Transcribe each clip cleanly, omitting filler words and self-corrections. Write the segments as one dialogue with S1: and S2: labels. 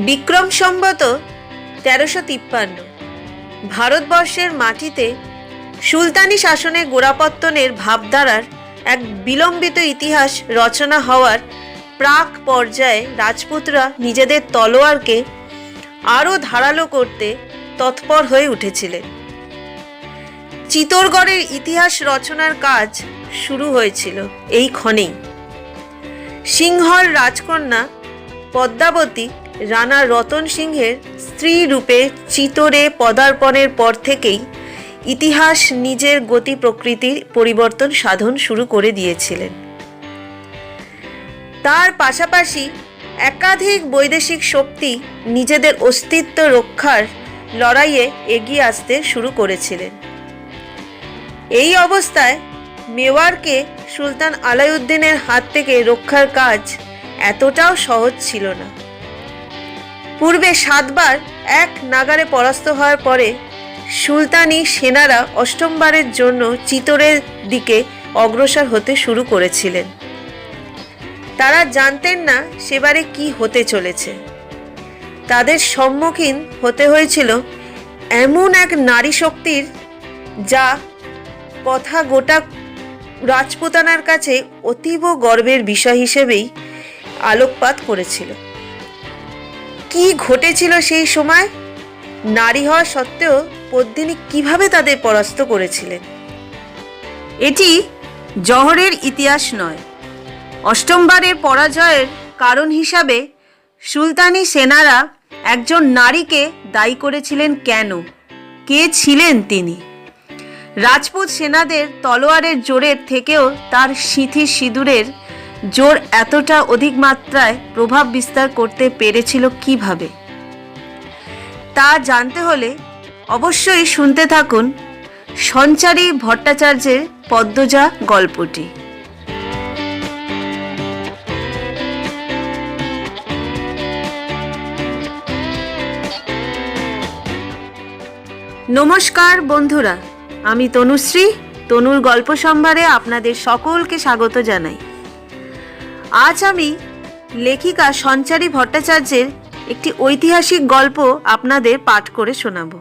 S1: বিক্রম সম্বত ১৩৫৩ ভারতবর্ষের মাটিতে সুলতানি শাসনের গোড়াপত্তনের ভাবধারার এক বিলম্বিত ইতিহাস রচনা হওয়ার প্রাক পর্যায়ে রাজপুতরা নিজেদের তলোয়ারকে আরও ধারালো করতে তৎপর হয়ে উঠেছিলেন। চিতোরগড়ের ইতিহাস রচনার কাজ শুরু হয়েছিল এই ক্ষণেই। সিংহল রাজকন্যা পদ্মাবতী রানা রতন সিংহের স্ত্রী রূপে চিতোরে পদার্পণের পর থেকেই ইতিহাস নিজের গতি প্রকৃতির পরিবর্তন সাধন শুরু করে দিয়েছিলেন। তার পাশাপাশি একাধিক বৈদেশিক শক্তি নিজেদের অস্তিত্ব রক্ষার লড়াইয়ে এগিয়ে আসতে শুরু করেছিলেন। এই অবস্থায় মেওয়ারকে সুলতান আলাউদ্দিনের হাত থেকে রক্ষার কাজ এতটাও সহজ ছিল না। পূর্বে ৭ বার এক নাগারে পরাস্ত হওয়ার পরে সুলতানি সেনারা অষ্টমবারের জন্য চিতোরের দিকে অগ্রসর হতে শুরু করেছিলেন। তারা জানতেন না সেবারে কি হতে চলেছে। তাদের সম্মুখীন হতে হয়েছিল এমন এক নারী শক্তির যা কথা গোটা রাজপুতানার কাছে অতীব গর্বের বিষয় হিসেবেই আলোকপাত করেছিল। কি ঘটেছিল সেই সময়? নারী হওয়া সত্ত্বেও পদ্মিনী কিভাবে তাদের পরাস্ত করেছিলেন? এটি জহরের ইতিহাস নয়। অষ্টমবারের পরাজয়ের কারণ হিসাবে সুলতানি সেনারা একজন নারীকে দায়ী করেছিলেন। কেন? কে ছিলেন তিনি? রাজপুত সেনাদের তলোয়ারের জোরের থেকেও তার সিঁথি সিঁদুরের জোর এতটা অধিক মাত্রায় প্রভাব বিস্তার করতে পেরেছিল কিভাবে? তা জানতে হলে অবশ্যই শুনতে থাকুন সঞ্চারী ভট্টাচার্যের পদ্মজা গল্পটি। নমস্কার বন্ধুরা, আমি তনুশ্রী। তনুর গল্প সম্ভারে আপনাদের সকলকে স্বাগত জানাই। আজ আমি লেখিকা সঞ্চারী ভট্টাচার্যের একটি ঐতিহাসিক গল্প আপনাদের পাঠ করে শোনাব।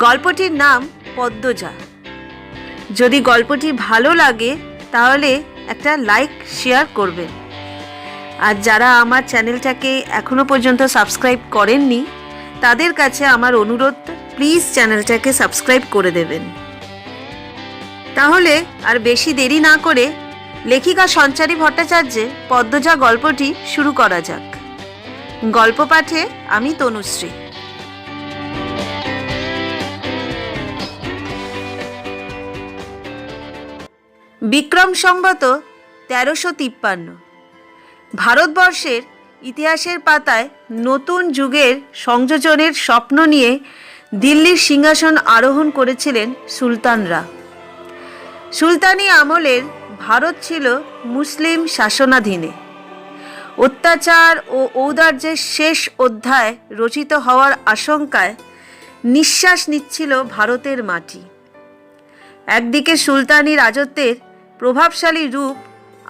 S1: গল্পটির নাম পদ্মজা। যদি গল্পটি ভালো লাগে তাহলে একটা লাইক শেয়ার করবেন। আর যারা আমার চ্যানেলটাকে এখনো পর্যন্ত সাবস্ক্রাইব করেননি তাদের কাছে আমার অনুরোধ, প্লিজ চ্যানেলটাকে সাবস্ক্রাইব করে দেবেন। তাহলে আর বেশি দেরি না করে লেখিকা সঞ্চারী ভট্টাচার্যের পদ্মজা গল্পটি শুরু করা যাক। গল্প পাঠে আমি তনুশ্রী। বিক্রম সম্বত ১৩৫৩ ভারতবর্ষের ইতিহাসের পাতায় নতুন যুগের সংযোজনের স্বপ্ন নিয়ে দিল্লির সিংহাসন আরোহণ করেছিলেন সুলতানরা। সুলতানি আমলের ভারত ছিল মুসলিম শাসনাধীনে। অত্যাচার ও ঔদার্যের শেষ অধ্যায় রচিত হওয়ার আশঙ্কায় নিঃশ্বাস নিচ্ছিল ভারতের মাটি। একদিকে সুলতানি রাজত্বের প্রভাবশালী রূপ,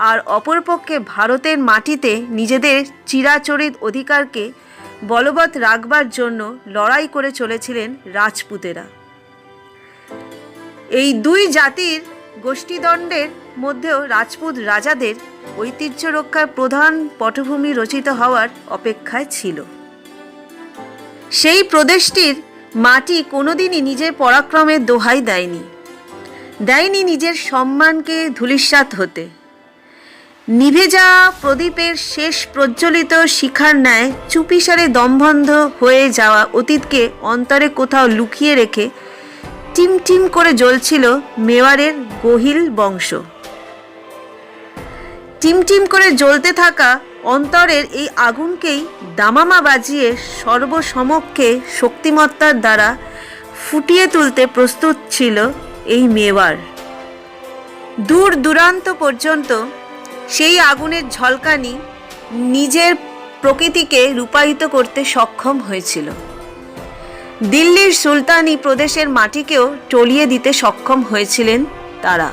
S1: আর অপরপক্ষে ভারতের মাটিতে নিজেদের চিরাচরিত অধিকারকে বলবৎ রাখবার জন্য লড়াই করে চলেছিলেন রাজপুতেরা। এই দুই জাতির গোষ্ঠীদ্বন্দ্বের মধ্যেও রাজপুত রাজাদের ঐতিহ্য রক্ষার প্রধান পটভূমি রচিত হওয়ার অপেক্ষায় ছিল। সেই প্রদেশটির মাটি কোনোদিনই নিজের পরাক্রমের দোহাই দেয়নি নিজের সম্মানকে ধূলিসাৎ হতে। নিভে যাওয়া প্রদীপের শেষ প্রজ্বলিত শিখার ন্যায় চুপিসারে দমবন্ধ হয়ে যাওয়া অতীতকে অন্তরে কোথাও লুকিয়ে রেখে টিমটিম করে জ্বলছিল মেওয়ারের গহিল বংশ। টিমটিম করে জ্বলতে থাকা অন্তরের এই আগুনকেই দামামা বাজিয়ে সর্বসমক্ষে শক্তিমত্তার দ্বারা ফুটিয়ে তুলতে প্রস্তুত ছিল এই মেওয়ার। দূর দূরান্ত পর্যন্ত সেই আগুনের ঝলকানি নিজের প্রকৃতিকে রূপায়িত করতে সক্ষম হয়েছিল। দিল্লির সুলতানি প্রদেশের মাটিকেও টলিয়ে দিতে সক্ষম হয়েছিলেন তারা।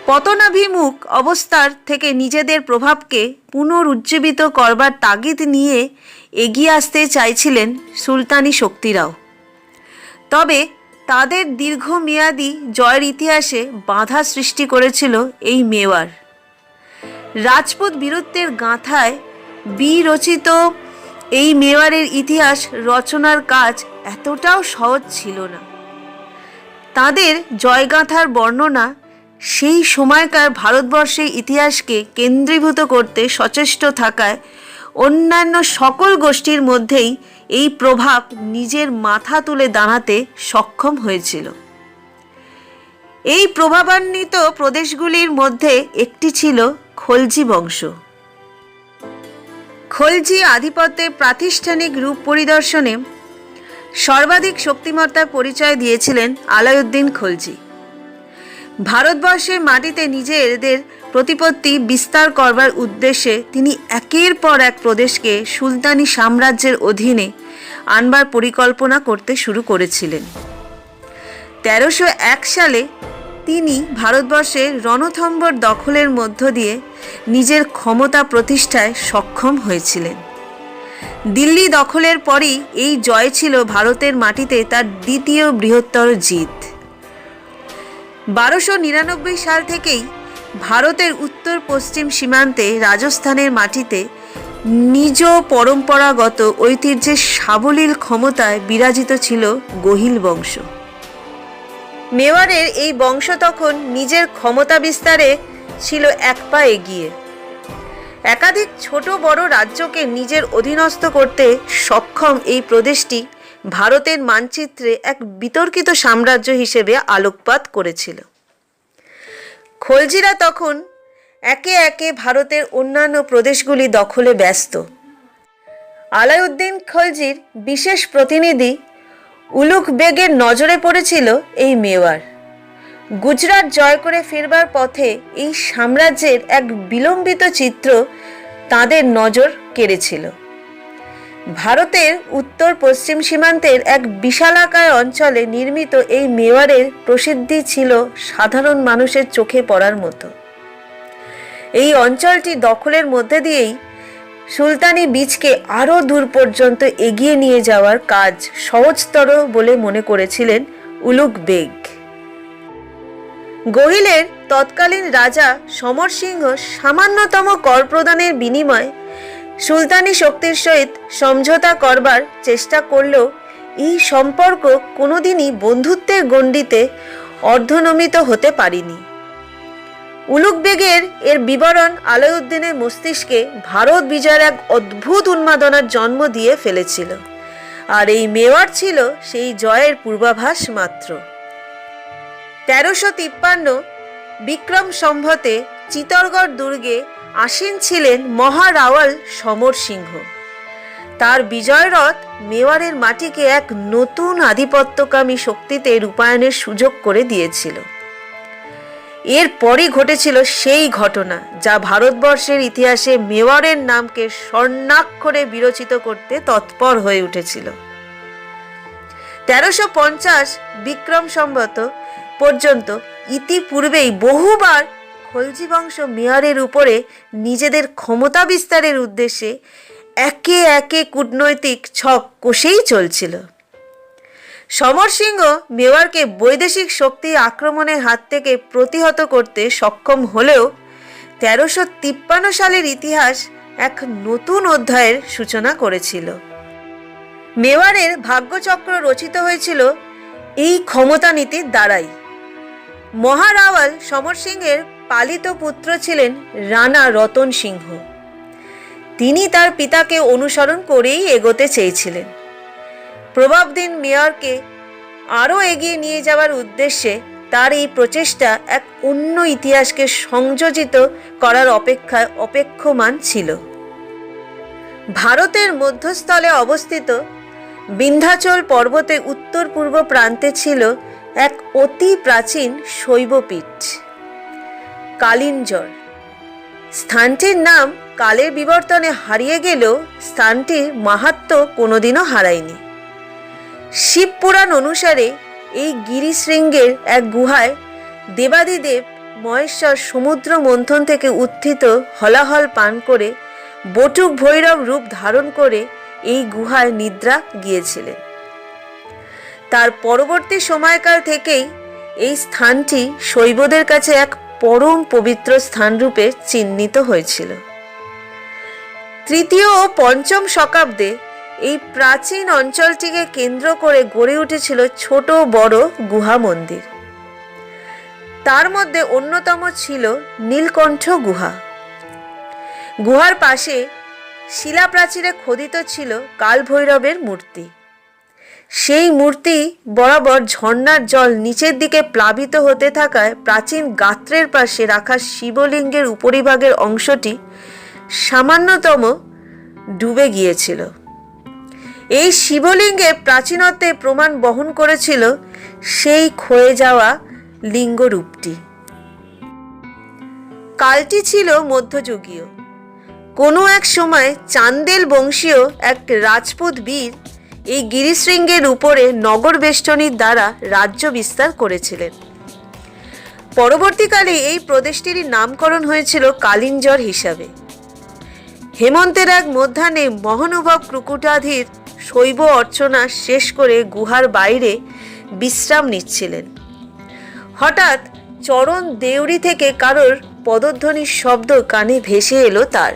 S1: পতনাভিমুখ অবস্থার থেকে নিজেদের প্রভাবকে পুনরুজ্জীবিত করবার তাগিদ নিয়ে এগিয়ে আসতে চাইছিলেন সুলতানি শক্তিরাও। তবে তাদের দীর্ঘমেয়াদী জয়ের ইতিহাসে বাধা সৃষ্টি করেছিল এই মেওয়ার। রাজপুত বীরত্বের গাঁথায় বিরচিত এই মেওয়ারের ইতিহাস রচনার কাজ এতটাও সহজ ছিল না। তাদের জয়গাঁথার বর্ণনা সেই সময়কার ভারতবর্ষের ইতিহাসকে কেন্দ্রীভূত করতে সচেষ্ট থাকায় অন্যান্য সকল গোষ্ঠীর মধ্যেই এই প্রভাব নিজের মাথা তুলে দাঁড়াতে সক্ষম হয়েছিল। এই প্রভাবান্বিত প্রদেশগুলির মধ্যে একটি ছিল খলজি বংশ। খলজি আধিপত্যের প্রাতিষ্ঠানিক রূপ পরিদর্শনে সর্বাধিক শক্তিমত্তার পরিচয় দিয়েছিলেন আলাউদ্দিন খলজি। ভারতবর্ষের মাটিতে নিজেদের প্রতিপত্তি বিস্তার করবার উদ্দেশ্যে তিনি একের পর এক প্রদেশকে সুলতানি সাম্রাজ্যের অধীনে আনবার পরিকল্পনা করতে শুরু করেছিলেন। 1301 সালে তিনি ভারতবর্ষের রণথম্বর দখলের মধ্য দিয়ে নিজের ক্ষমতা প্রতিষ্ঠায় সক্ষম হয়েছিলেন। দিল্লি দখলের পরই এই জয় ছিল ভারতের মাটিতে তার দ্বিতীয় বৃহত্তর জিত। 1299 সাল থেকেই ভারতের উত্তর পশ্চিম সীমান্তে রাজস্থানের মাটিতে নিজ পরম্পরাগত ঐতিহ্যের সাবলীল ক্ষমতায় বিরাজিত ছিল গহিল বংশ। মেওয়ারের এই বংশ তখন নিজের ক্ষমতা বিস্তারে ছিল এক পা এগিয়ে। একাধিক ছোট বড় রাজ্যকে নিজের অধীনস্থ করতে সক্ষম এই প্রদেশটি ভারতের মানচিত্রে এক বিতর্কিত সাম্রাজ্য হিসেবে আলোকপাত করেছিল। খলজিরা তখন একে একে ভারতের অন্যান্য প্রদেশগুলি দখলে ব্যস্ত। আলাউদ্দিন খলজির বিশেষ প্রতিনিধি উলুঘ বেগের নজরে পড়েছিল এই মেওয়ার। গুজরাট জয় করে ফিরবার পথে এই সাম্রাজ্যের এক বিলম্বিত চিত্র তাদের নজর কেড়েছিল। ভারতের উত্তর পশ্চিম সীমান্তের এক বিশালাকার অঞ্চলে নির্মিত এই মেওয়ারের প্রসিদ্ধি ছিল সাধারণ মানুষের চোখে পড়ার মতো। এই অঞ্চলটি দখলের মধ্যে দিয়েই সুলতানি বীজকে আরও দূর পর্যন্ত এগিয়ে নিয়ে যাওয়ার কাজ সহজতর বলে মনে করেছিলেন উলুঘ বেগ। গহিলের তৎকালীন রাজা সমর সিংহ সামান্যতম কর প্রদানের বিনিময়ে সুলতানি শক্তির সহিত সমঝোতা করবার চেষ্টা করলেও এই সম্পর্ক কোনোদিনই বন্ধুত্বের গণ্ডিতে অর্ধনমিত হতে পারেনি। উলুঘ বেগের এর বিবরণ আলাউদ্দিনের মস্তিষ্কে ভারত বিজয়ের এক অদ্ভুত উন্মাদনার জন্ম দিয়ে ফেলেছিল, আর এই মেওয়ার ছিল সেই জয়ের পূর্বাভাস মাত্র। 1353 বিক্রম সম্বতে চিতরগড় দুর্গে আসীন ছিলেন মহারাওয়াল সমর সিংহ। তার বিজয় রথ মেওয়ারের মাটিকে এক নতুন আধিপত্যকামী শক্তিতে রূপায়ণের সুযোগ করে দিয়েছিল। এরপরই ঘটেছিল সেই ঘটনা যা ভারতবর্ষের ইতিহাসে মেওয়ারের নামকে স্বর্ণাক্ষরে বিরচিত করতে তৎপর হয়ে উঠেছিল। 1350 বিক্রম সম্বত পর্যন্ত ইতিপূর্বেই বহুবার খলজি বংশ মেওয়ারের উপরে নিজেদের ক্ষমতা বিস্তারের উদ্দেশ্যে একে একে কূটনৈতিক ছক কষেই চলছিল। সমর সিংহ মেওয়ারকে বৈদেশিক শক্তি আক্রমণের হাত থেকে প্রতিহত করতে সক্ষম হলেও 1353 সালের ইতিহাস এক নতুন অধ্যায়ের সূচনা করেছিল। মেওয়ারের ভাগ্যচক্র রচিত হয়েছিল এই ক্ষমতা নীতির দ্বারাই। মহারাওয়াল সমর সিংহের পালিত পুত্র ছিলেন রানা রতন সিংহ। তিনি তার পিতাকে অনুসরণ করেই এগোতে চেয়েছিলেন। প্রভাবধীন মেওয়ারকে আরও এগিয়ে নিয়ে যাওয়ার উদ্দেশ্যে তার এই প্রচেষ্টা এক অন্য ইতিহাসকে সংযোজিত করার অপেক্ষায় অপেক্ষমান ছিল। ভারতের মধ্যস্থলে অবস্থিত বিন্ধ্যাচল পর্বতের উত্তর পূর্ব প্রান্তে ছিল এক অতি প্রাচীন শৈবপীঠ কালিঞ্জর। স্থানটির নাম কালের বিবর্তনে হারিয়ে গেলেও স্থানটির মাহাত্ম্য কোনোদিনও হারায়নি। শিবপুরাণ অনুসারে এই গিরিশৃঙ্গের এক গুহায় দেবাদিদেব মহেশ্বর সমুদ্র মন্থন থেকে উত্থিত হলাহল পান করে বটুক ভৈরব রূপ ধারণ করে এই গুহায় নিদ্রা গিয়েছিলেন। তার পরবর্তী সময়কাল থেকেই এই স্থানটি শৈবদের কাছে এক পরম পবিত্র স্থানরূপে চিহ্নিত হয়েছিল। তৃতীয় ও পঞ্চম শতাব্দে এই প্রাচীন অঞ্চলটিকে কেন্দ্র করে গড়ে উঠেছিল ছোট বড় গুহা মন্দির। তার মধ্যে অন্যতম ছিল নীলকণ্ঠ গুহা। গুহার পাশে শিলাপ্রাচীরে খোদিত ছিল কালভৈরবের মূর্তি। সেই মূর্তি বরাবর ঝর্ণার জল নিচের দিকে প্লাবিত হতে থাকায় প্রাচীন গাত্রের পাশে রাখা শিবলিঙ্গের উপরিভাগের অংশটি সামান্যতম ডুবে গিয়েছিল। এই শিবলিঙ্গের প্রাচীনত্বের প্রমাণ বহন করেছিল সেই ক্ষয়ে যাওয়া লিঙ্গরূপটি। কালটি ছিল মধ্যযুগীয়। কোনো এক সময় চান্দেল বংশীয় এক রাজপুত বীর এই গিরিশৃঙ্গের উপরে নগর বেষ্টনীর দ্বারা রাজ্য বিস্তার করেছিলেন। পরবর্তীকালে এই প্রদেশটির নামকরণ হয়েছিল কালিঞ্জর হিসাবে। হেমন্তের এক মধ্যাহ্নে মহানুভব ক্রুকুটাধীর শৈব অর্চনা শেষ করে গুহার বাইরে বিশ্রাম নিচ্ছিলেন। হঠাৎ চরণ দেউরি থেকে কারোর পদধ্বনির শব্দ কানে ভেসে এলো তার।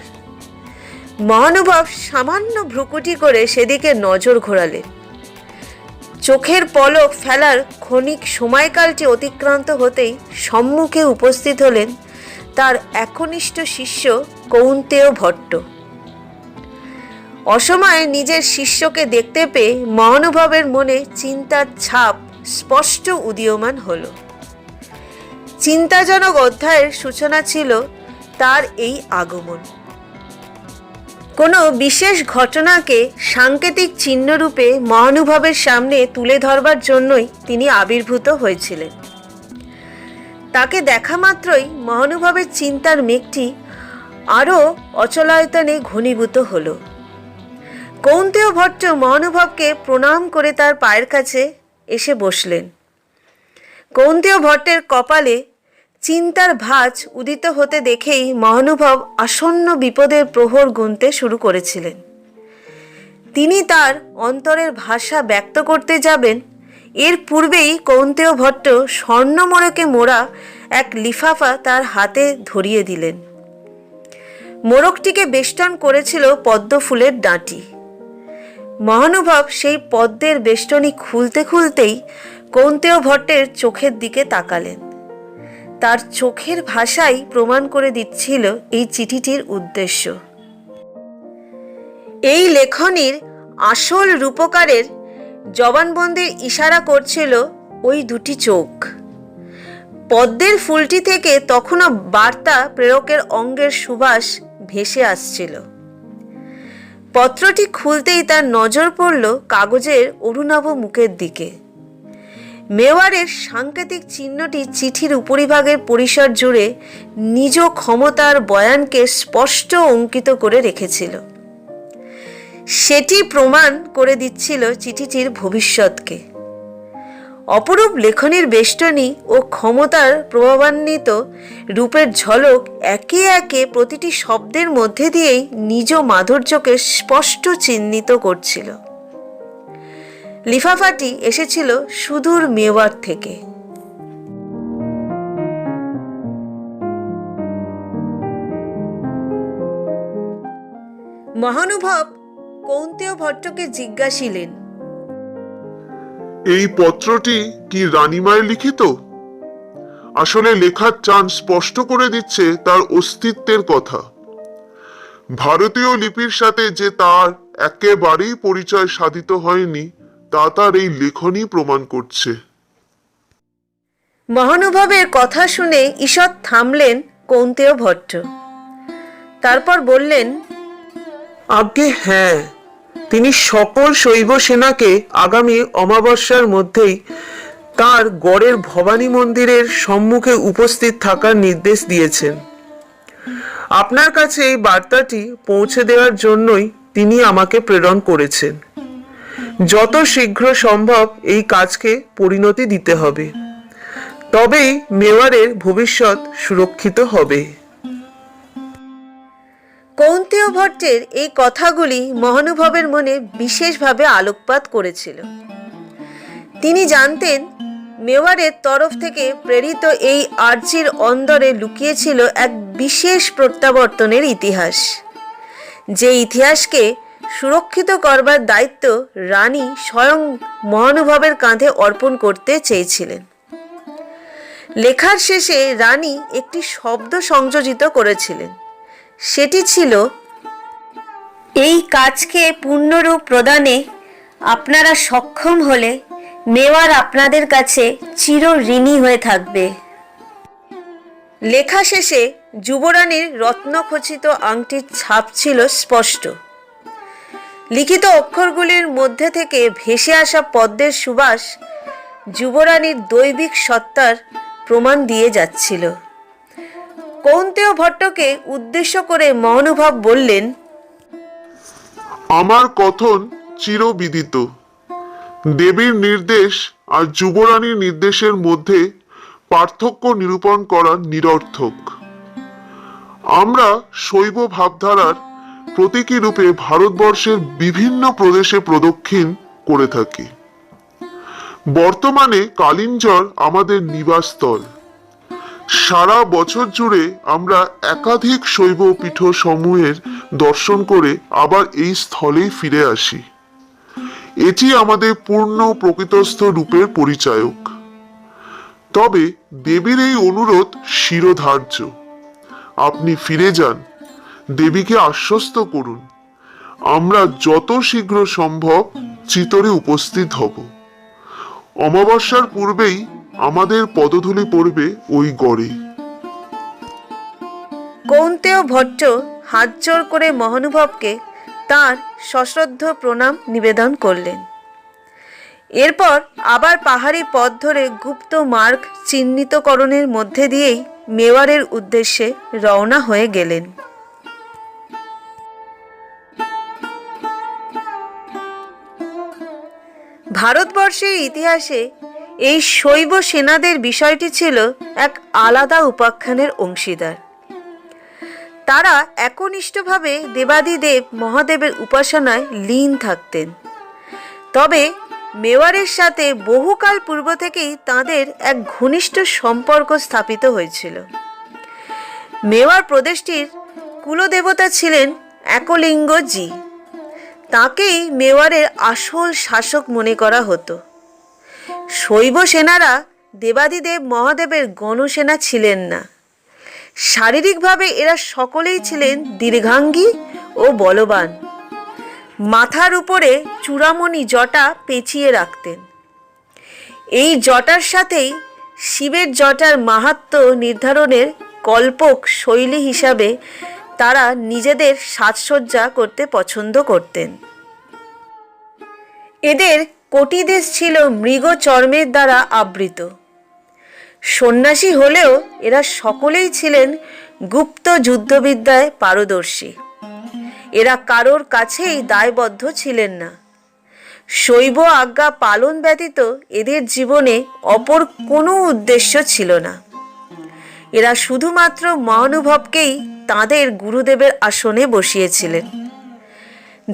S1: মহানুভব সামান্য ভ্রুকুটি করে সেদিকে নজর ঘোরালেন। চোখের পলক ফেলার ক্ষণিক সময়কালটি অতিক্রান্ত হতেই সম্মুখে উপস্থিত হলেন তার একনিষ্ঠ শিষ্য কৌন্তেয় ভট্ট। অসময়ে নিজের শিষ্যকে দেখতে পেয়ে মহানুভবের মনে চিন্তার ছাপ স্পষ্ট উদীয়মান হল। চিন্তাজনক অধ্যায়ের সূচনা ছিল তার এই আগমন। কোনো বিশেষ ঘটনাকে সাংকেতিক চিহ্নরূপে মহানুভবের সামনে তুলে ধরবার জন্যই তিনি আবির্ভূত হয়েছিলেন। তাকে দেখা মাত্রই মহানুভবের চিন্তার মেঘটি আরও অচলায়তনে ঘনীভূত হল। কৌন্তেয় ভট্ট মহানুভবকে প্রণাম করে তার পায়ের কাছে এসে বসলেন। কৌন্তেয় ভট্টের কপালে চিন্তার ভাঁজ উদিত হতে দেখেই মহানুভব আসন্ন বিপদের প্রহর গুনতে শুরু করেছিলেন। তিনি তার অন্তরের ভাষা ব্যক্ত করতে যাবেন, এর পূর্বেই কৌন্তেয় ভট্ট স্বর্ণমোড়কে মোড়া এক লিফাফা তার হাতে ধরিয়ে দিলেন। মোড়কটিকে বেষ্টন করেছিল পদ্ম ফুলের ডাঁটি। মহানুভব সেই পদ্মের বেষ্টনী খুলতে খুলতেই কৌন্তেয় ভট্টের চোখের দিকে তাকালেন। তার চোখের ভাষাই প্রমাণ করে দিচ্ছিল এই চিঠিটির উদ্দেশ্য। এই লেখনীর আসল রূপকারের জবানবন্দির ইশারা করছিল ওই দুটি চোখ। পদ্মের ফুলটি থেকে তখনও বার্তা প্রেরকের অঙ্গের সুবাস ভেসে আসছিল। পত্রটি খুলতেই তার নজর পড়ল কাগজের অরুণাভ মুখের দিকে। মেওয়ারের সাংকেতিক চিহ্নটি চিঠির উপরিভাগের পরিসর জুড়ে নিজ ক্ষমতার বয়ানকে স্পষ্ট অঙ্কিত করে রেখেছিল। সেটি প্রমাণ করে দিচ্ছিল চিঠিটির ভবিষ্যৎকে। অপরূপ লেখনীর বেষ্টনী ও ক্ষমতার প্রভাবান্বিত রূপের ঝলক একে একে প্রতিটি শব্দের মধ্যে দিয়েই নিজ মাধুর্যকে স্পষ্ট চিহ্নিত করছিল। লিফাফাটি এসেছিল সুদূর মেওয়ার থেকে। মহানুভব কৌন্তেয় ভট্টকে জিজ্ঞাসিলেন,
S2: এই পত্রটি কি রানীমায়ের লিখিত? আসলে লেখার টান স্পষ্ট করে দিচ্ছে তার অস্তিত্বের কথা। ভারতীয় লিপির সাথে যে তার একেবারেই পরিচয় সাধিত হয়নি তা তার এই লেখনী প্রমাণ করছে।
S1: মহানুভবের কথা শুনে ঈষৎ থামলেন কৌন্তেয় ভট্ট। তারপর বললেন,
S3: আজ্ঞে হ্যাঁ, তিনি সকল শৈব সেনাকে আগামী অমাবস্যার মধ্যেই তার গড়ের ভবানী মন্দিরের সম্মুখে উপস্থিত থাকার নির্দেশ দিয়েছেন। আপনার কাছে এই বার্তাটি পৌঁছে দেওয়ার জন্যই তিনি আমাকে প্রেরণ করেছেন। যত শীঘ্র সম্ভব এই কাজকে পরিণতি দিতে হবে। তবেই মেওয়ারের ভবিষ্যৎ সুরক্ষিত হবে।
S1: কৌন্তেয় ভট্টের এই কথাগুলি মহানুভবের মনে বিশেষভাবে আলোকপাত করেছিল। তিনি জানতেন মেওয়ারের তরফ থেকে প্রেরিত এই আর্জির অন্দরে লুকিয়েছিল এক বিশেষ প্রত্যাবর্তনের ইতিহাস, যে ইতিহাসকে সুরক্ষিত করবার দায়িত্ব রানী স্বয়ং মহানুভবের কাঁধে অর্পণ করতে চেয়েছিলেন। লেখার শেষে রানী একটি শব্দ সংযোজিত করেছিলেন। সেটি ছিল, এই কাজকে পূর্ণরূপ প্রদানে আপনারা সক্ষম হলে মেওয়ার আপনাদের কাছে চির ঋণী হয়ে থাকবে। লেখা শেষে যুবরানীর রত্নখচিত আংটির ছাপ ছিল স্পষ্ট। লিখিত অক্ষরগুলির মধ্যে থেকে ভেসে আসা পদ্মের সুবাস যুবরানীর দৈবিক সত্তার প্রমাণ দিয়ে যাচ্ছিল। কৌন্তেয় ভট্টকে উদ্দেশ্য করে মহানুভব বললেন,
S2: আমার কথন চিরবিদিত। দেবীর নির্দেশ আর যুবরানীর নির্দেশের মধ্যে পার্থক্য নিরূপণ করা নিরর্থক। আমরা শৈব ভাবধারার প্রতীকী রূপে ভারতবর্ষের বিভিন্ন প্রদেশে প্রদক্ষিণ করে থাকি। বর্তমানে কালিঞ্জর আমাদের নিবাসস্থল। সারা বছর জুড়ে আমরা একাধিক শৈব পীঠ সমূহের দর্শন করে আবার এই স্থলেই ফিরে আসি। এটি আমাদের পূর্ণ প্রকৃতস্থ রূপের পরিচায়ক। তবে দেবীর এই অনুরোধ শিরোধার্য। আপনি ফিরে যান, দেবীকে আশ্বস্ত করুন, আমরা যত শীঘ্র সম্ভব চিতরে উপস্থিত হব। অমাবস্যার পূর্বেই আমাদের পদধূলি পড়বে ওই গড়ে।
S1: কৌন্তেয় ভট্ট হাত জোড় করে মহানুভবকে তাঁর সশ্রদ্ধ প্রণাম নিবেদন করলেন। এরপর আবার পাহাড়ি পথ ধরে গুপ্ত মার্গ চিহ্নিতকরণের মধ্যে দিয়েই মেওয়ারের উদ্দেশ্যে রওনা হয়ে গেলেন। ভারতবর্ষের ইতিহাসে এই শৈব সেনাদের বিষয়টি ছিল এক আলাদা উপাখ্যানের অংশীদার। তারা একনিষ্ঠভাবে দেবাদিদেব মহাদেবের উপাসনায় লীন থাকতেন। তবে মেওয়ারের সাথে বহুকাল পূর্ব থেকেই তাদের এক ঘনিষ্ঠ সম্পর্ক স্থাপিত হয়েছিল। মেওয়ার প্রদেশটির কুলদেবতা ছিলেন একলিঙ্গজি। তাকেই মেওয়ারের আসল শাসক মনে করা হতো। শৈব সেনারা দেবাদিদেব মহাদেবের গণসেনা ছিলেন না। শারীরিকভাবে এরা সকলেই ছিলেন দীর্ঘাঙ্গী ও বলবান। মাথার উপরে চূড়ামণি জটা পেঁচিয়ে রাখতেন। এই জটার সাথেই শিবের জটার মাহাত্ম্য নির্ধারণের কল্পক শৈলী হিসাবে তারা নিজেদের সাজসজ্জা করতে পছন্দ করতেন। এদের কটিদেশ ছিল মৃগ চর্মের দ্বারা আবৃত। সন্ন্যাসী হলেও এরা সকলেই ছিলেন গুপ্ত যুদ্ধবিদ্যায় পারদর্শী। এরা কারোর কাছেই দায়বদ্ধ ছিলেন না। শৈব আজ্ঞা পালন ব্যতীত এদের জীবনে অপর কোনো উদ্দেশ্য ছিল না। এরা শুধুমাত্র মহানুভবকেই তাঁদের গুরুদেবের আসনে বসিয়েছিলেন।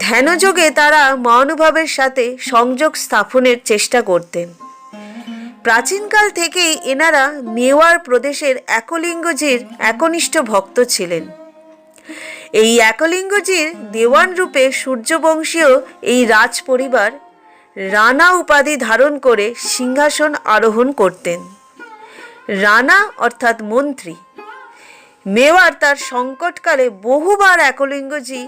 S1: ধ্যানযোগে তারা মহানুভবের সাথে সংযোগ স্থাপনের চেষ্টা করতেন। প্রাচীনকাল থেকেই এনারা মেওয়ার প্রদেশের একলিঙ্গজির একনিষ্ঠ ভক্ত ছিলেন। এই একলিঙ্গজির দেওয়ান রূপে সূর্যবংশীয় এই রাজ পরিবার রানা উপাধি ধারণ করে সিংহাসন আরোহণ করতেন। রানা অর্থাৎ মন্ত্রী। মেওয়ার তার সংকটকালে বহুবার একলিঙ্গজি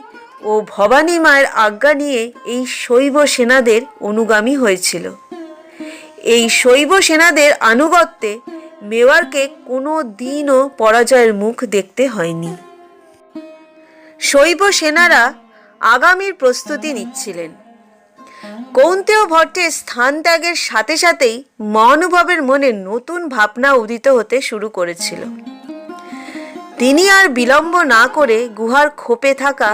S1: ও ভবানী মায়ের আজ্ঞা নিয়ে এই শৈব সেনাদের অনুগামী হয়েছিল। এই শৈব সেনাদের আনুগত্যে মেওয়ারকে কোনো দিনও পরাজয়ের মুখ দেখতে হয়নি। শৈব সেনারা আগামীর প্রস্তুতি নিচ্ছিলেন। কৌন্তেয় ভট্টের স্থান ত্যাগের সাথে সাথেই মহানুভবের মনে নতুন ভাবনা উদিত হতে শুরু করেছিল। তিনি আর বিলম্ব না করে গুহার খোপে থাকা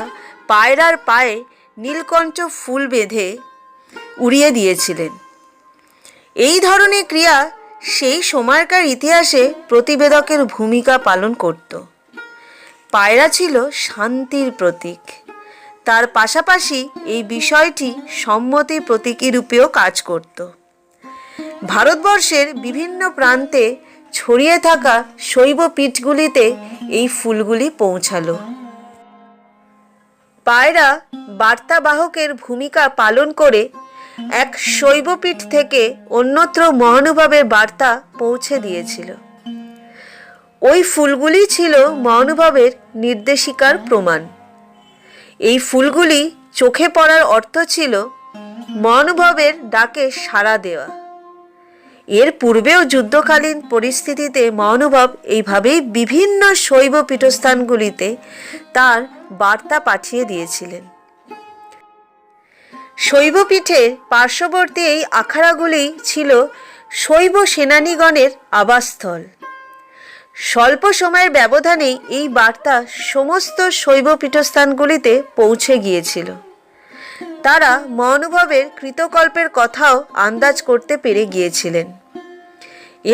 S1: পায়রার পায়ে নীলকণ্ঠ ফুল বেঁধে উড়িয়ে দিয়েছিলেন। এই ধরনের ক্রিয়া সেই সময়কার ইতিহাসে প্রতিবেদকের ভূমিকা পালন করত। পায়রা ছিল শান্তির প্রতীক। তার পাশাপাশি এই বিষয়টি সম্মতির প্রতীকী রূপেও কাজ করত। ভারতবর্ষের বিভিন্ন প্রান্তে ছড়িয়ে থাকা শৈব পীঠগুলিতে এই ফুলগুলি পৌঁছালো। পায়রা বার্তাবাহকের ভূমিকা পালন করে এক শৈবপীঠ থেকে অন্যত্র মহানুভবের বার্তা পৌঁছে দিয়েছিল। ওই ফুলগুলি ছিল মহানুভবের নির্দেশিকার প্রমাণ। এই ফুলগুলি চোখে পড়ার অর্থ ছিল মহানুভবের ডাকে সাড়া দেওয়া। এর পূর্বেও যুদ্ধকালীন পরিস্থিতিতে মহানুভব এইভাবেই বিভিন্ন শৈব পীঠস্থানগুলিতে তার বার্তা পাঠিয়ে দিয়েছিলেন। শৈবপীঠের পার্শ্ববর্তী এই আখাড়াগুলি ছিল শৈব সেনানীগণের আবাসস্থল। স্বল্প সময়ের ব্যবধানে এই বার্তা সমস্ত শৈব পীঠস্থানগুলিতে পৌঁছে গিয়েছিল। তারা মহানুভবের কৃতকল্পের কথাও আন্দাজ করতে পেরে গিয়েছিলেন।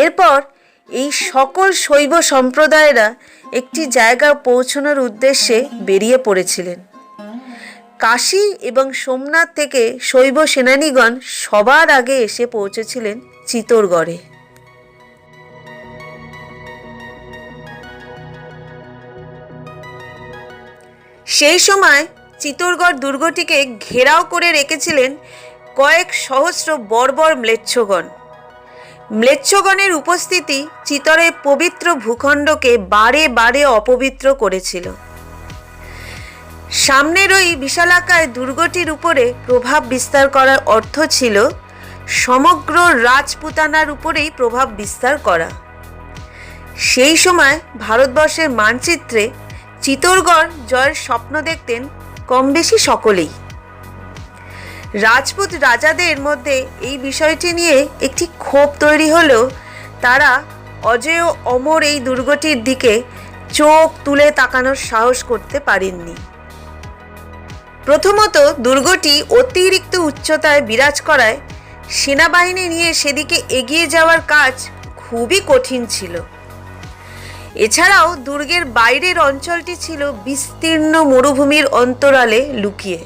S1: এরপর এই সকল শৈব সম্প্রদায়েরা একটি জায়গা পৌঁছানোর উদ্দেশ্যে বেরিয়ে পড়েছিলেন। কাশী এবং সোমনাথ থেকে শৈব সেনানীগণ সবার আগে এসে পৌঁছেছিলেন চিতোরগড়ে। সেই সময় চিতোরগড় দুর্গটিকে ঘেরাও করে রেখেছিলেন কয়েক সহস্র বর্বর ম্লেচ্ছগণ। ম্লেচ্ছগণের উপস্থিতি চিতোরের পবিত্র ভূখণ্ডকে বারে বারে অপবিত্র করেছিল। সামনের ওই বিশালাকায় দুর্গটির উপরে প্রভাব বিস্তার করার অর্থ ছিল সমগ্র রাজপুতানার উপরেই প্রভাব বিস্তার করা। সেই সময় ভারতবর্ষের মানচিত্রে চিতোরগড় জয়ের স্বপ্ন দেখতেন কম বেশি সকলেই। রাজপুত রাজাদের মধ্যে এই বিষয়টি নিয়ে একটি ক্ষোভ তৈরি হলেও তারা অজেয় অমর এই দুর্গটির দিকে চোখ তুলে তাকানোর সাহস করতে পারেননি। প্রথমত, দুর্গটি অতিরিক্ত উচ্চতায় বিরাজ করায় সেনাবাহিনী নিয়ে সেদিকে এগিয়ে যাওয়ার কাজ খুবই কঠিন ছিল। এছাড়াও দুর্গের বাইরের অঞ্চলটি ছিল বিস্তীর্ণ মরুভূমির অন্তরালে লুকিয়ে।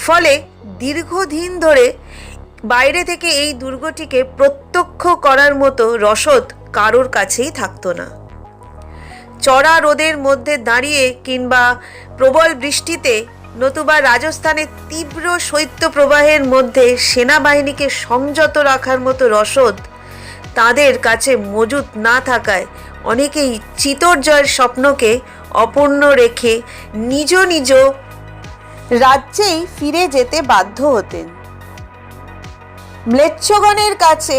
S1: ফলে দীর্ঘদিন ধরে বাইরে থেকে এই দুর্গটিকে প্রত্যক্ষ করার মতো রসদ কারোর কাছেই থাকতো না। চড়া রোদের মধ্যে দাঁড়িয়ে কিংবা প্রবল বৃষ্টিতে নতুবা রাজস্থানের তীব্র শৈত্যপ্রবাহের মধ্যে সেনাবাহিনীকে সংযত রাখার মতো রসদ তাদের কাছে মজুদ না থাকায় অনেকেই চিতোর জয়ের স্বপ্নকে অপূর্ণ রেখে নিজ নিজ রাজ্যেই ফিরে যেতে বাধ্য হতেন। ম্লেচ্ছগণের কাছে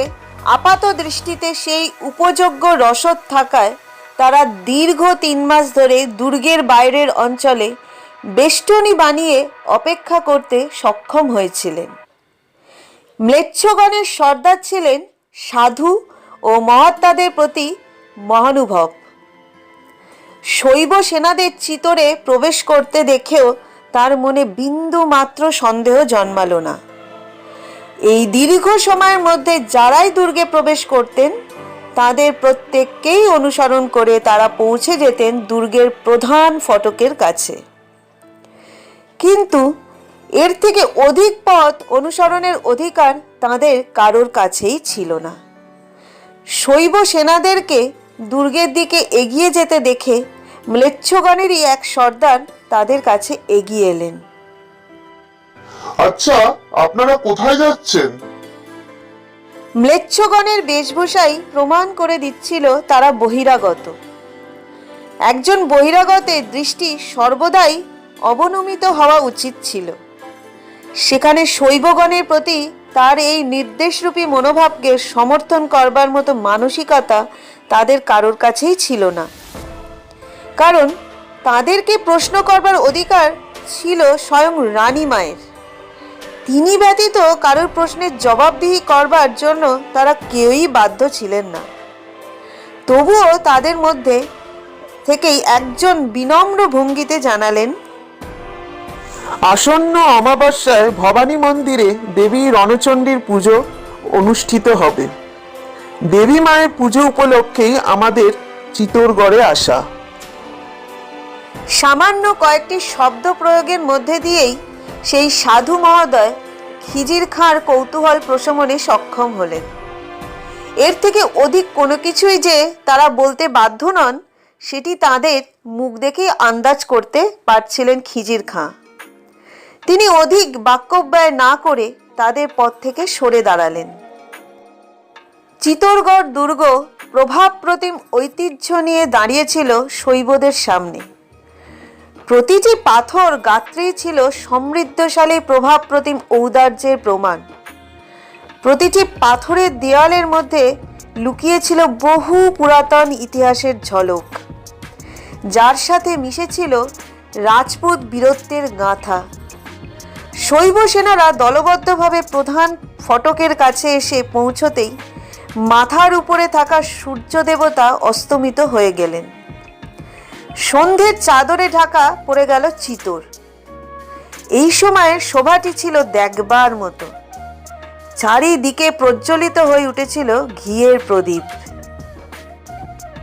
S1: আপাত দৃষ্টিতে সেই উপযোগ্য রসদ থাকায় তারা দীর্ঘ 3 মাস ধরে দুর্গের বাইরের অঞ্চলে বেষ্টনী বানিয়ে অপেক্ষা করতে সক্ষম হয়েছিলেন। ম্লেচ্ছগণের সর্দার ছিলেন সাধু ও মহাত্মাদের প্রতি মহানুভব। শৈব সেনাদের চিতোরে প্রবেশ করতে দেখেও তার মনে বিন্দু মাত্র সন্দেহ জন্মালো না। এই দীর্ঘ সময়ের মধ্যে যারাই দুর্গে প্রবেশ করতেন তাদের প্রত্যেককেই অনুসরণ করে তারা পৌঁছে যেতেন দুর্গের প্রধান ফটকের কাছে। কিন্তু এর থেকে অধিক পথ অনুসরণের অধিকার তাদের কারোর কাছেই ছিল না। শৈব সেনাদেরকে দুর্গের দিকে এগিয়ে যেতে দেখে ম্লেচ্ছগণেরই এক সর্দার তাদের কাছে এগিয়ে এলেন।
S2: আচ্ছা, আপনারা কোথায় যাচ্ছেন?
S1: ম্লেচ্ছগণের বেশভূষাই প্রমাণ করে দিচ্ছিল তারা বহিরাগত। একজন বহিরাগতের দৃষ্টি সর্বদাই অবনমিত হওয়া উচিত ছিল। সেখানে শৈবগণের প্রতি তার এই নির্দেশরূপী মনোভাবকে সমর্থন করবার মতো মানসিকতা তাদের কারোর কাছেই ছিল না। কারণ তাদেরকে প্রশ্ন করবার অধিকার ছিল স্বয়ং রানী মায়ের। তিনি ব্যতীত কারোর প্রশ্নের জবাবদিহি করবার জন্য তারা কেউই বাধ্য ছিলেন না। তবুও তাদের মধ্যে থেকেই একজন বিনম্র ভঙ্গিতে জানালেন,
S3: আসন্ন অমাবস্যায় ভবানী মন্দিরে দেবী রণচণ্ডীর পুজো অনুষ্ঠিত হবে। দেবী মায়ের পুজো উপলক্ষেই আমাদের চিতোরগড়ে আসা।
S1: সামান্য কয়েকটি শব্দ প্রয়োগের মধ্যে দিয়েই সেই সাধু মহোদয় খিজির খাঁর কৌতূহল প্রশমনে সক্ষম হলেন। এর থেকে অধিক কোনো কিছুই যে তারা বলতে বাধ্য নন, সেটি তাদের মুখ দেখেই আন্দাজ করতে পারছিলেন খিজির খাঁ। তিনি অধিক বাক্যব্যয় না করে তাদের পথ থেকে সরে দাঁড়ালেন। চিতোরগড় দুর্গ প্রভাবপ্রতিম ঐতিহ্য নিয়ে দাঁড়িয়েছিল শৈবদের সামনে। প্রতিটি পাথর গাত্রেই ছিল সমৃদ্ধশালী প্রভাবপ্রতিম ঔদার্যের প্রমাণ। প্রতিটি পাথরের দেয়ালের মধ্যে লুকিয়েছিল বহু পুরাতন ইতিহাসের ঝলক, যার সাথে মিশেছিল রাজপুত বীরত্বের গাঁথা। শৈব সেনারা দলবদ্ধভাবে প্রধান ফটকের কাছে এসে পৌঁছতেই মাথার উপরে থাকা সূর্য দেবতা অস্তমিত হয়ে গেলেন। সন্ধ্যের চাদরে ঢাকা পড়ে গেল চিতোর। এই সময়ের শোভাটি ছিল দেখবার মতো। চারিদিকে প্রজ্বলিত হয়ে উঠেছিল ঘিয়ের প্রদীপ।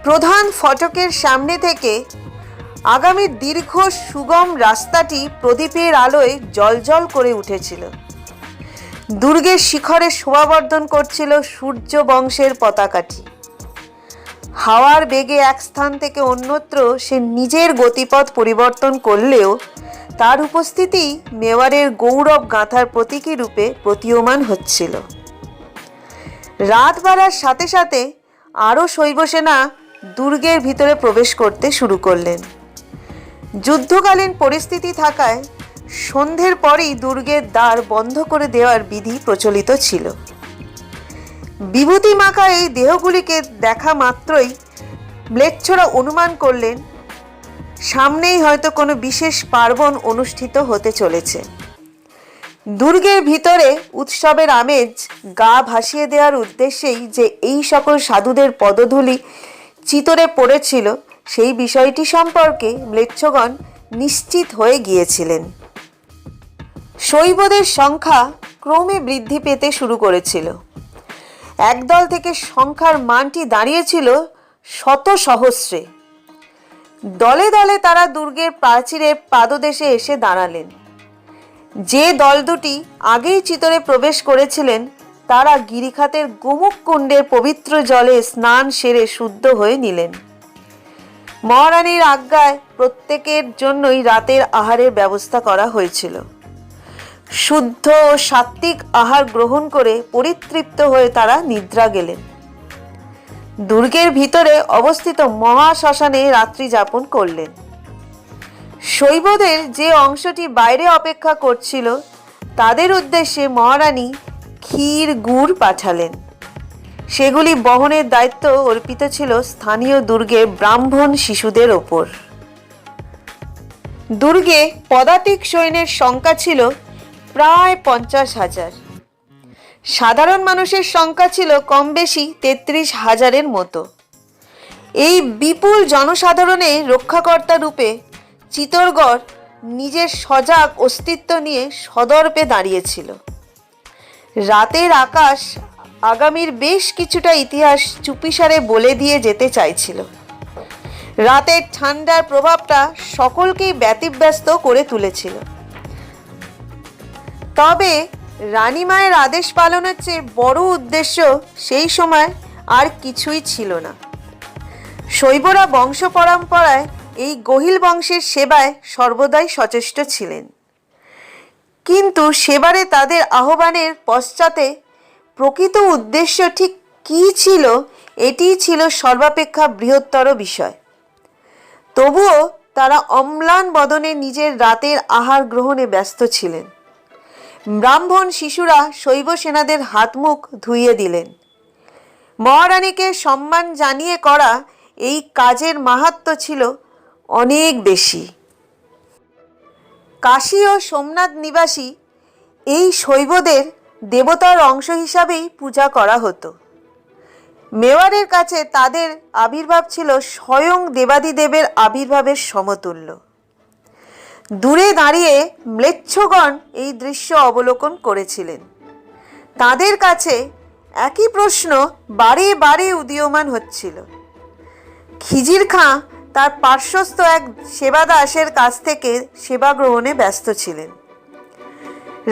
S1: প্রধান ফটকের সামনে থেকে আগামীর দীর্ঘ সুগম রাস্তাটি প্রদীপের আলোয় জ্বলজ্বল করে উঠেছিল। দুর্গের শিখরে শোভাবর্ধন করছিল সূর্য বংশের পতাকাটি। হাওয়ার বেগে এক স্থান থেকে অন্যত্র সে নিজের গতিপথ পরিবর্তন করলেও তার উপস্থিতি মেওয়ারের গৌরব গাঁথার প্রতীকী রূপে প্রতীয়মান হচ্ছিল। রাত বাড়ার সাথে সাথে আরও শৈব সেনা দুর্গের ভিতরে প্রবেশ করতে শুরু করলেন। যুদ্ধকালীন পরিস্থিতি থাকায় সন্ধ্যের পরেই দুর্গের দ্বার বন্ধ করে দেওয়ার বিধি প্রচলিত ছিল। বিভূতি মাখা এই দেহগুলিকে দেখা মাত্রই ম্লেচ্ছরা অনুমান করলেন সামনেই হয়তো কোনো বিশেষ পার্বণ অনুষ্ঠিত হতে চলেছে। দুর্গের ভিতরে উৎসবের আমেজ গা ভাসিয়ে দেওয়ার উদ্দেশ্যেই যে এই সকল সাধুদের পদধূলি চিতরে পড়েছিল, সেই বিষয়টি সম্পর্কে ম্লেচ্ছগণ নিশ্চিত হয়ে গিয়েছিলেন। শৈবদের সংখ্যা ক্রমে বৃদ্ধি পেতে শুরু করেছিল। একদল থেকে সংখ্যার মানটি দাঁড়িয়েছিল শত সহস্রে। দলে দলে তারা দুর্গের প্রাচীরের পাদদেশে এসে দাঁড়ালেন। যে দল দুটি আগেই চিতরে প্রবেশ করেছিলেন, তারা গিরিখাতের গোমুখ কুণ্ডের পবিত্র জলে স্নান সেরে শুদ্ধ হয়ে নিলেন। মহারানীর আজ্ঞায় প্রত্যেকের জন্যই রাতের আহারের ব্যবস্থা করা হয়েছিল। শুদ্ধ ও সাত্ত্বিক আহার গ্রহণ করে পরিতৃপ্ত হয়ে তারা নিদ্রা গেলেন। দুর্গের ভিতরে অবস্থিত মহাশ্মশানে রাত্রি যাপন করলেন। শৈবদের যে অংশটি বাইরে অপেক্ষা করছিল, তাদের উদ্দেশ্যে মহারানী ক্ষীর গুড় পাঠালেন। সেগুলি বহনের দায়িত্ব অর্পিত ছিল স্থানীয় দুর্গের ব্রাহ্মণ শিশুদের ওপর। দুর্গে পদাতিক সৈন্যের সংখ্যা ছিল প্রায় 50,000। সাধারণ মানুষের সংখ্যা ছিল কম বেশি 33,000-এর মতো। এই বিপুল জনসাধারণে রক্ষাকর্তা রূপে চিতোরগড় নিজের সজাগ অস্তিত্ব নিয়ে সদর্পে দাঁড়িয়েছিল। রাতের আকাশ আগামীর বেশ কিছুটা ইতিহাস চুপিসারে বলে দিয়ে যেতে চাইছিল। রাতের ঠান্ডার প্রভাবটা সকলকেই ব্যতিব্যস্ত করে তুলেছিল। তবে রানীমায়ের আদেশ পালনের চেয়ে বড় উদ্দেশ্য সেই সময় আর কিছুই ছিল না। শৈবরা বংশ পরম্পরায় এই গহিল বংশের সেবায় সর্বদাই সচেষ্ট ছিলেন, কিন্তু সেবারে তাদের আহ্বানের পশ্চাতে প্রকৃত উদ্দেশ্য ঠিক কী ছিল, এটিই ছিল সর্বাপেক্ষা বৃহত্তর বিষয়। তবুও তারা অম্লান বদনে নিজের রাতের আহার গ্রহণে ব্যস্ত ছিলেন। ব্রাহ্মণ শিশুরা শৈব সেনাদের হাত মুখ ধুইয়ে দিলেন। মহারানীকে সম্মান জানিয়ে করা এই কাজের মাহাত্ম্য ছিল অনেক বেশি। কাশী ও সোমনাথ নিবাসী এই শৈবদের দেবতার অংশ হিসাবেই পূজা করা হতো। মেওয়ারের কাছে তাদের আবির্ভাব ছিল স্বয়ং দেবাদিদেবের আবির্ভাবের সমতুল্য। দূরে দাঁড়িয়ে ম্লেচ্ছগণ এই দৃশ্য অবলোকন করেছিলেন। তাদের কাছে একই প্রশ্ন বারে বারে উদীয়মান হচ্ছিল। খিজির খাঁ তার পার্শ্বস্থ এক সেবাদাসের কাছ থেকে সেবা গ্রহণে ব্যস্ত ছিলেন।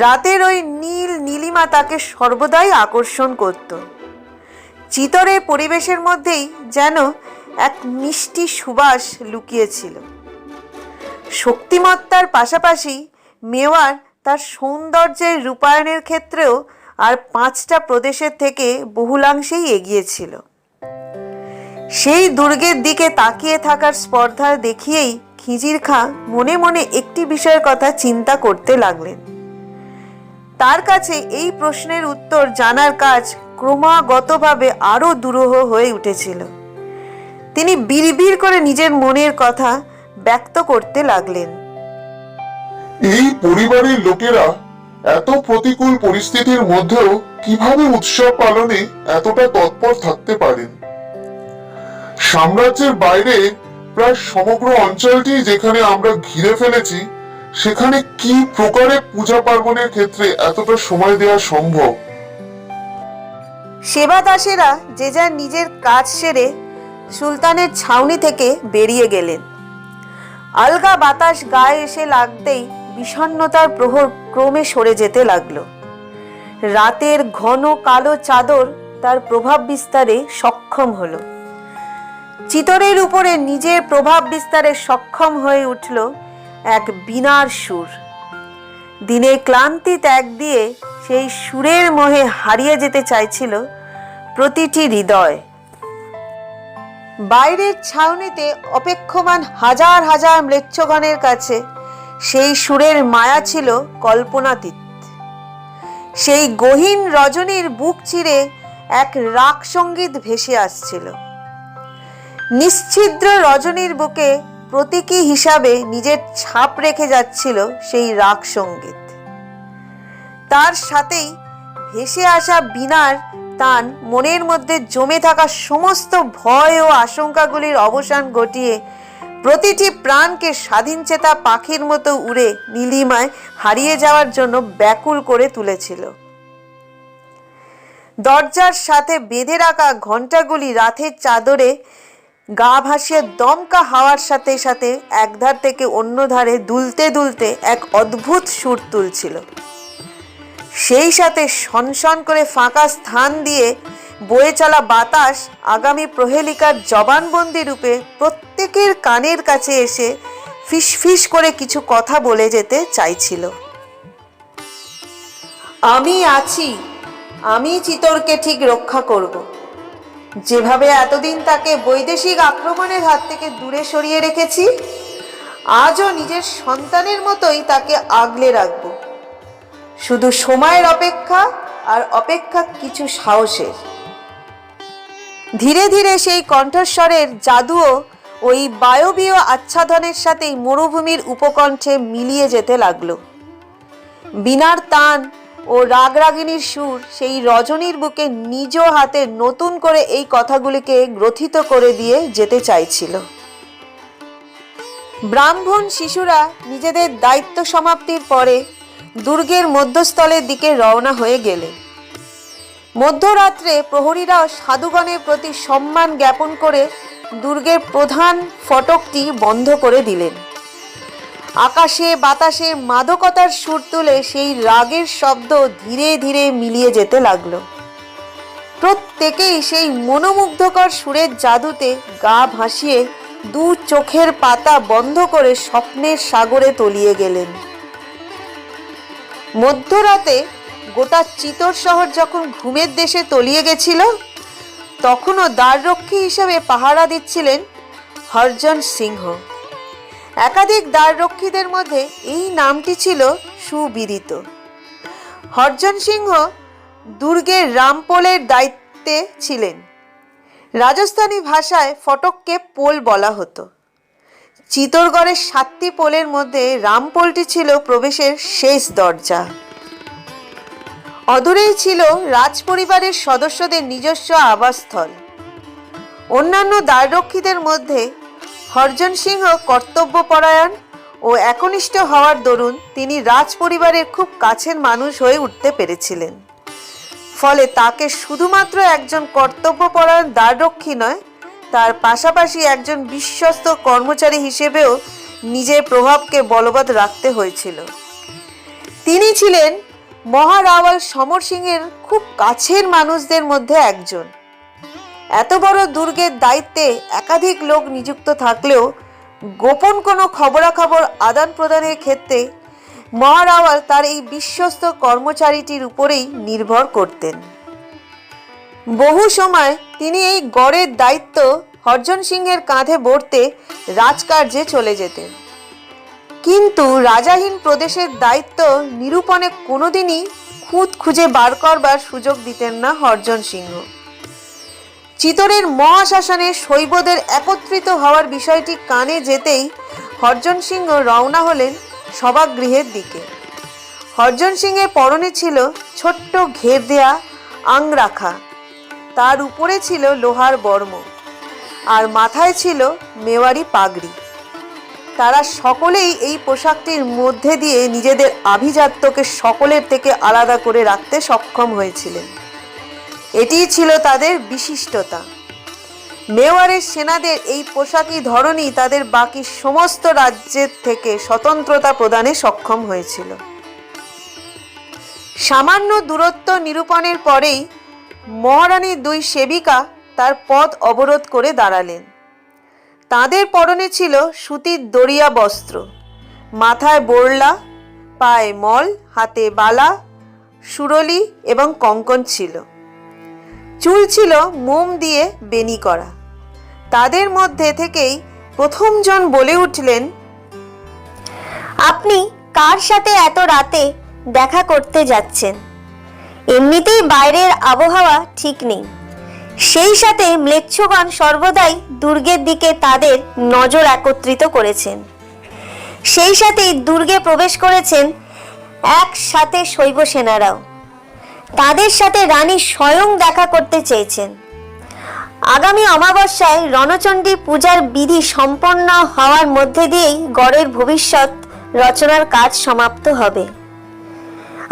S1: রাতের ওই নীল নীলিমা তাকে সর্বদাই আকর্ষণ করত। চিতরের পরিবেশের মধ্যেই যেন এক মিষ্টি সুবাস লুকিয়েছিল। শক্তিমত্তার পাশাপাশি মেওয়ার তার সৌন্দর্যের রূপায়ণের ক্ষেত্রেও আর 5টা প্রদেশের থেকে বহুলাংশেই এগিয়েছিল। সেই দুর্গের দিকে তাকিয়ে থাকার স্পর্ধা দেখিয়েই খিজির খাঁ মনে মনে একটি বিষয়ের কথা চিন্তা করতে লাগলেন। তার কাছে এই প্রশ্নের উত্তর জানার কাজ ক্রমাগতভাবে আরো দুরূহ হয়ে উঠেছিল। তিনি বিড়বিড় করে নিজের মনের কথা ব্যক্ত করতে লাগলেন।
S2: এই পরিবারের লোকেরা এত প্রতিকূল পরিস্থিতির মধ্যেও কিভাবে উৎসব পালনে এতটা তৎপর থাকতে পারেন? সাম্রাজ্যের বাইরে প্রায় সমগ্র অঞ্চলটি যেখানে আমরা ঘিরে ফেলেছি, সেখানে কি প্রকারে পূজা পার্বণের ক্ষেত্রে এতটা সময় দেওয়া সম্ভব?
S1: সেবাদাসেরা যে যার নিজের কাজ সেরে সুলতানের ছাউনি থেকে বেরিয়ে গেলেন। আলগা বাতাস গায়ে এসে লাগতেই বিষণ্ণতার প্রহর ক্রমে সরে যেতে লাগলো। রাতের ঘন কালো চাদর তার প্রভাব বিস্তারে সক্ষম হলো। চিতরের উপরে নিজের প্রভাব বিস্তারে সক্ষম হয়ে উঠল এক বীণার সুর। দিনের ক্লান্তি ত্যাগ দিয়ে সেই সুরের মোহে হারিয়ে যেতে চাইছিল প্রতিটি হৃদয়। বাইরের ছাউনিতে অপেক্ষমান হাজার হাজার ম্লেচ্ছগণের কাছে সেই সুরের মায়া ছিল কল্পনাতীত। সেই গহীন রজনীর বুক চিরে এক রাগ সঙ্গীত ভেসে আসছিল। নিশ্ছিদ্র রজনীর বুকে প্রতীকী হিসাবে নিজের ছাপ রেখে যাচ্ছিল সেই রাগ সঙ্গীত। তার সাথেই ভেসে আসা বীণার তান মনের মধ্যে জমে থাকা সমস্ত ভয় ও আশঙ্কাগুলির অবসান ঘটিয়ে প্রতিটি প্রাণকে স্বাধীনচেতা পাখির মতো উড়ে নীলিমায় হারিয়ে যাওয়ার জন্য ব্যাকুল করে তুলেছিল। দরজার সাথে বেঁধে রাখা ঘণ্টাগুলি রাতের চাদরে গা ভাসিয়ে দমকা হাওয়ার সাথে সাথে একধার থেকে অন্য ধারে দুলতে দুলতে এক অদ্ভুত সুর তুলছিল। সেই সাথে সনসন করে ফাঁকা স্থান দিয়ে বয়ে চলা বাতাস আগামী প্রহেলিকার জবানবন্দি রূপে প্রত্যেকের কানের কাছে এসে ফিসফিস করে কিছু কথা বলে যেতে চাইছিল। আমি আছি, আমি চিতরকে ঠিক রক্ষা করব। যেভাবে এতদিন তাকে বৈদেশিক আক্রমণের হাত থেকে দূরে সরিয়ে রেখেছি, আজও নিজের সন্তানের মতোই তাকে আগলে রাখব। শুধু সময়ের অপেক্ষা, আর অপেক্ষা কিছু সাহসের। ধীরে ধীরে সেই কণ্ঠস্বরের জাদুও ওই বায়বীয় আচ্ছাদনের সাথেই মরুভূমির উপকণ্ঠে মিলিয়ে যেতে লাগলো। বীণার তান ও রাগরাগিনীর সুর সেই রজনীর বুকে নিজ হাতে নতুন করে এই কথাগুলিকে গ্রথিত করে দিয়ে যেতে চাইছিল। ব্রাহ্মণ শিশুরা নিজেদের দায়িত্ব সমাপ্তির পরে দুর্গের মধ্যস্থলের দিকে রওনা হয়ে গেলেন। মধ্যরাত্রে প্রহরীরা সাধুগণের প্রতি সম্মান জ্ঞাপন করে দুর্গের প্রধান ফটকটি বন্ধ করে দিলেন। আকাশে বাতাসে মাদকতার সুর তুলে সেই রাগের শব্দ ধীরে ধীরে মিলিয়ে যেতে লাগলো। প্রত্যেকেই সেই মনোমুগ্ধকর সুরের জাদুতে গা ভাসিয়ে দু চোখের পাতা বন্ধ করে স্বপ্নের সাগরে তলিয়ে গেলেন। মধ্যরাতে গোটা চিতর শহর যখন ঘুমের দেশে তলিয়ে গেছিল, তখনও দ্বাররক্ষী হিসেবে পাহারা দিচ্ছিলেন হরজন সিংহ। একাধিক দ্বাররক্ষীদের মধ্যে এই নামটি ছিল সুবিদিত। হরজন সিংহ দুর্গের রামপোলের দায়িত্বে ছিলেন। রাজস্থানী ভাষায় ফটককে পোল বলা হতো। চিতরগড়ের 7টি পোলের মধ্যে রামপোলটি ছিল প্রবেশের শেষ দরজা। অদূরেই ছিল রাজপরিবারের সদস্যদের নিজস্ব আবাসস্থল। অন্যান্য দ্বাররক্ষীদের মধ্যে হরজন সিংহ কর্তব্যপরায়ণ ও একনিষ্ঠ হওয়ার দরুন তিনি রাজপরিবারের খুব কাছের মানুষ হয়ে উঠতে পেরেছিলেন। ফলে তাকে শুধুমাত্র একজন কর্তব্যপরায়ণ দ্বাররক্ষী নয়, তার পাশাপাশি একজন বিশ্বস্ত কর্মচারী হিসেবেও নিজের প্রভাবকে বলবৎ রাখতে হয়েছিল। তিনি ছিলেন মহারাওয়াল সমর সিংয়ের খুব কাছের মানুষদের মধ্যে একজন। এত বড় দুর্গের দায়িত্বে একাধিক লোক নিযুক্ত থাকলেও গোপন কোনো খবরাখবর আদান প্রদানের ক্ষেত্রে মহারাওয়াল তার এই বিশ্বস্ত কর্মচারীটির উপরেই নির্ভর করতেন। বহু সময় তিনি এই গড়ের দায়িত্ব হরজন সিংহের কাঁধে বর্তে রাজকার্যে চলে যেতেন, কিন্তু রাজাহীন প্রদেশের দায়িত্ব নিরূপণে কোনোদিনই খুঁত খুঁজে বার করবার সুযোগ দিতেন না হরজন সিংহ। চিতোরের মহাশ্মশানে শৈবদের একত্রিত হওয়ার বিষয়টি কানে যেতেই হরজন সিংহ রওনা হলেন সভাগৃহের দিকে। হরজন সিংহের পরনে ছিল ছোট্ট ঘের দেয়া আংরাখা, তার উপরে ছিল লোহার বর্ম, আর মাথায় ছিল মেওয়ারি পাগড়ি। তারা সকলেই এই পোশাকটির মধ্যে দিয়ে নিজেদের আভিজাত্যকে সকলের থেকে আলাদা করে রাখতে সক্ষম হয়েছিলেন। এটিই ছিল তাদের বিশিষ্টতা। মেওয়ারের সেনাদের এই পোশাকি ধরনই তাদের বাকি সমস্ত রাজ্যের থেকে স্বতন্ত্রতা প্রদানে সক্ষম হয়েছিল। সামান্য দূরত্ব নিরূপণের পরেই মহারানীর দুই সেবিকা তার পথ অবরোধ করে দাঁড়ালেন। তাদের পরনে ছিল সুতির দরিয়া বস্ত্র, মাথায় বোরলা, পায়ে মল, হাতে বালা, সুরলি এবং কঙ্কণ ছিল। চুল ছিল মোম দিয়ে বেনি করা। তাদের মধ্যে থেকেই প্রথমজন বলে উঠলেন,
S4: আপনি কার সাথে এত রাতে দেখা করতে যাচ্ছেন? এমনিতেই বাইরের আবহাওয়া ঠিক নেই, সেই সাথে ম্লেচ্ছগণ সর্বদাই দুর্গের দিকে তাদের নজর একত্রিত করেছেন। সেই সাথেই দুর্গে প্রবেশ করেছেন একসাথে শৈব সেনারাও। তাদের সাথে রানী স্বয়ং দেখা করতে চেয়েছেন। আগামী অমাবস্যায় রণচণ্ডী পূজার বিধি সম্পন্ন হওয়ার মধ্যে দিয়েই গড়ের ভবিষ্যৎ রচনার কাজ সমাপ্ত হবে।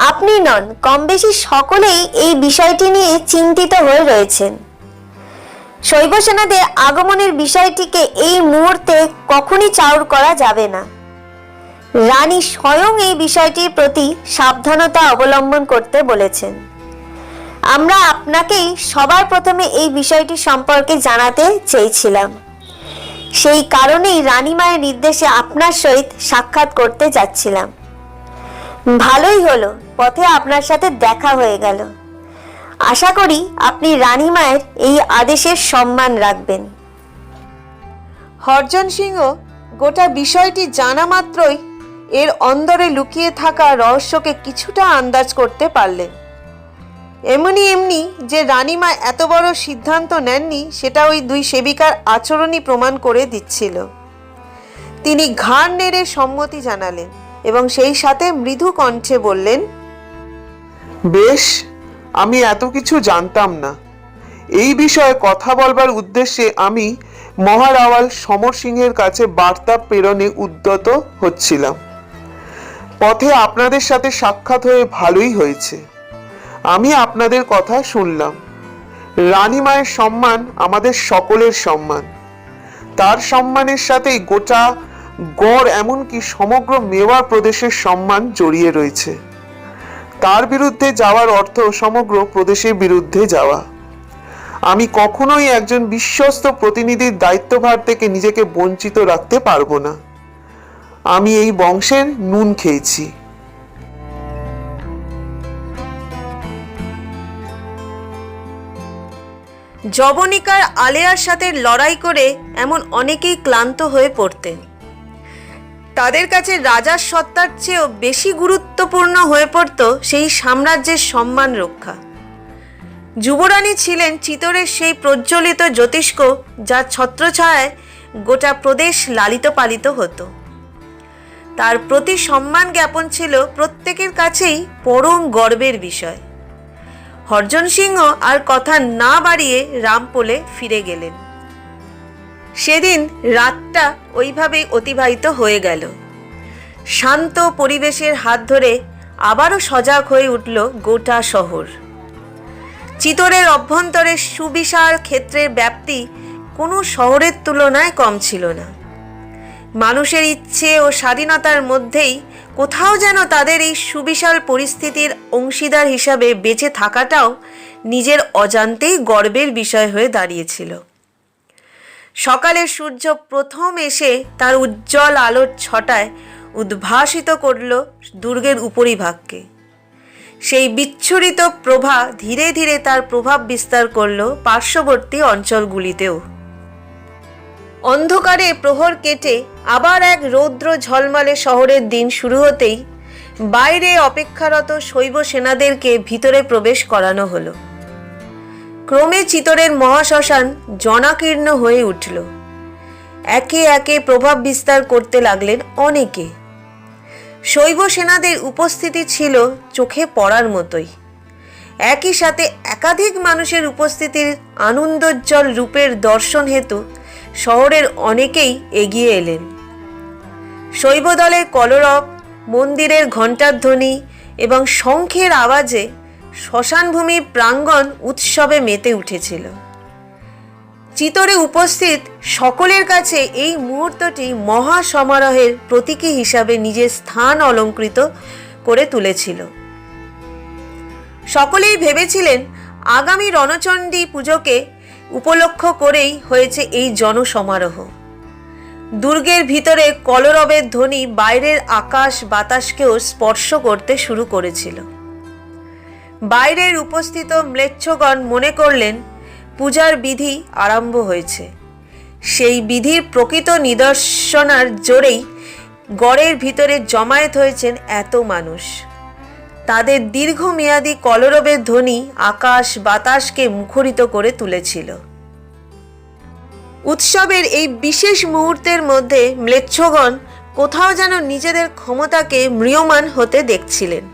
S4: আপনি নন, কম বেশি সকলেই এই বিষয়টি নিয়ে চিন্তিত হয়ে রয়েছেন। শৈব সেনাদের আগমনের বিষয়টিকে এই মুহূর্তে কখনই চাউর করা যাবে না। রানী স্বয়ং এই বিষয়টির প্রতি সাবধানতা অবলম্বন করতে বলেছেন। আমরা আপনাকেই সবার প্রথমে এই বিষয়টি সম্পর্কে জানাতে চেয়েছিলাম। সেই কারণেই রানীমায়ের নির্দেশে আপনার সহিত সাক্ষাৎ করতে যাচ্ছিলাম। ভালোই হলো, পথে আপনার সাথে দেখা হয়ে গেল। আশা করি আপনি রানীমায়ের এই আদেশের সম্মান রাখবেন।
S1: হরজন সিংহ গোটা বিষয়টি জানা মাত্রই এর অন্দরে লুকিয়ে থাকা রহস্যকে কিছুটা আন্দাজ করতে পারলেন। এমনি যে রানীমা এত বড় সিদ্ধান্ত নেননি সেটা ওই দুই সেবিকার আচরণই প্রমাণ করে দিচ্ছিল। তিনি ঘাড় নেড়ে সম্মতি জানালেন এবং সেই সাথে মৃদু কণ্ঠে বললেন,
S3: বেশ, আমি এত কিছু জানতাম না। এই বিষয়ে কথা বলবার উদ্দেশ্যে আমি মহারাওয়াল সমর সিংহের কাছে বার্তা প্রেরণে উদ্যত হচ্ছিলাম। পথে আপনাদের সাথে সাক্ষাৎ হয়ে ভালোই হয়েছে। আমি আপনাদের কথা শুনলাম। রানীমায়ের সম্মান আমাদের সকলের সম্মান। তার সম্মানের সাথেই গোটা গড় এমনকি সমগ্র মেওয়ার প্রদেশের সম্মান জড়িয়ে রয়েছে। তার বিরুদ্ধে যাওয়ার অর্থ সমগ্র প্রদেশের বিরুদ্ধে যাওয়া। আমি কখনোই একজন বিশ্বস্ত প্রতিনিধির দায়িত্বভার থেকে নিজেকে বঞ্চিত রাখতে পারবো না। আমি এই বংশের নুন খেয়েছি।
S1: যবনিকার আলেয়ার সাথে লড়াই করে এমন অনেকেই ক্লান্ত হয়ে পড়তেন। তাদের কাছে রাজার সত্তার চেয়েও বেশি গুরুত্বপূর্ণ হয়ে পড়ত সেই সাম্রাজ্যের সম্মান রক্ষা। যুবরানী ছিলেন চিতোরের সেই প্রজ্বলিত জ্যোতিষ্ক যার ছত্রছায়ায় গোটা প্রদেশ লালিত পালিত হতো। তার প্রতি সম্মান জ্ঞাপন ছিল প্রত্যেকের কাছেই পরম গর্বের বিষয়। হরজন সিংহ আর কথা না বাড়িয়ে রামপোলে ফিরে গেলেন। সেদিন রাতটা ওইভাবেই অতিবাহিত হয়ে গেল। শান্ত পরিবেশের হাত ধরে আবারও সজাগ হয়ে উঠল গোটা শহর। চিতোরের অভ্যন্তরে সুবিশাল ক্ষেত্রের ব্যাপ্তি কোনো শহরের তুলনায় কম ছিল না। মানুষের ইচ্ছে ও স্বাধীনতার মধ্যেই কোথাও যেন তাদের এই সুবিশাল পরিস্থিতির অংশীদার হিসাবে বেঁচে থাকাটাও নিজের অজান্তেই গর্বের বিষয় হয়ে দাঁড়িয়েছিল। সকালের সূর্য প্রথম এসে তার উজ্জ্বল আলোর ছটায় উদ্ভাসিত করল দুর্গের উপরিভাগকে। সেই বিচ্ছুরিত প্রভা ধীরে ধীরে তার প্রভাব বিস্তার করল পার্শ্ববর্তী অঞ্চলগুলিতেও। অন্ধকারে প্রহর কেটে আবার এক রৌদ্র ঝলমলে শহরের দিন শুরু হতেই বাইরে অপেক্ষারত শৈব সেনাদেরকে ভিতরে প্রবেশ করানো হলো। ক্রমে চিতোরের মহাশ্মশান জনাকীর্ণ হয়ে উঠল। একে একে প্রভাব বিস্তার করতে লাগলেন অনেকে। শৈব সেনাদের উপস্থিতি ছিল চোখে পড়ার মতোই। একই সাথে একাধিক মানুষের উপস্থিতির আনন্দোজ্জ্বল রূপের দর্শন হেতু শহরের অনেকেই এগিয়ে এলেন। শৈব দলের কলরব, মন্দিরের ঘণ্টার ধ্বনি এবং শঙ্খের আওয়াজে শ্মশানভূমি প্রাঙ্গণ উৎসবে মেতে উঠেছিল। চিতোরে উপস্থিত সকলের কাছে এই মুহূর্তটি মহা সমারোহের প্রতীকী হিসাবে নিজের স্থান অলঙ্কৃত করে তুলেছিল। সকলেই ভেবেছিলেন আগামী রণচণ্ডী পুজোকে উপলক্ষ করেই হয়েছে এই জনসমারোহ। দুর্গের ভিতরে কলরবের ধ্বনি বাইরের আকাশ বাতাসকেও স্পর্শ করতে শুরু করেছিল। বাইরের উপস্থিত ম্লেচ্ছগণ মনে করলেন পূজার বিধি আরম্ভ হয়েছে। সেই বিধির প্রকৃত নিদর্শনার জোরেই গড়ের ভিতরে জমায়েত হয়েছেন এত মানুষ। তাদের দীর্ঘমেয়াদী কলরবের ধ্বনি আকাশ বাতাসকে মুখরিত করে তুলেছিল। উৎসবের এই বিশেষ মুহূর্তের মধ্যে ম্লেচ্ছগণ কোথাও যেন নিজেদের ক্ষমতাকে ম্রিয়মাণ হতে দেখছিলেন।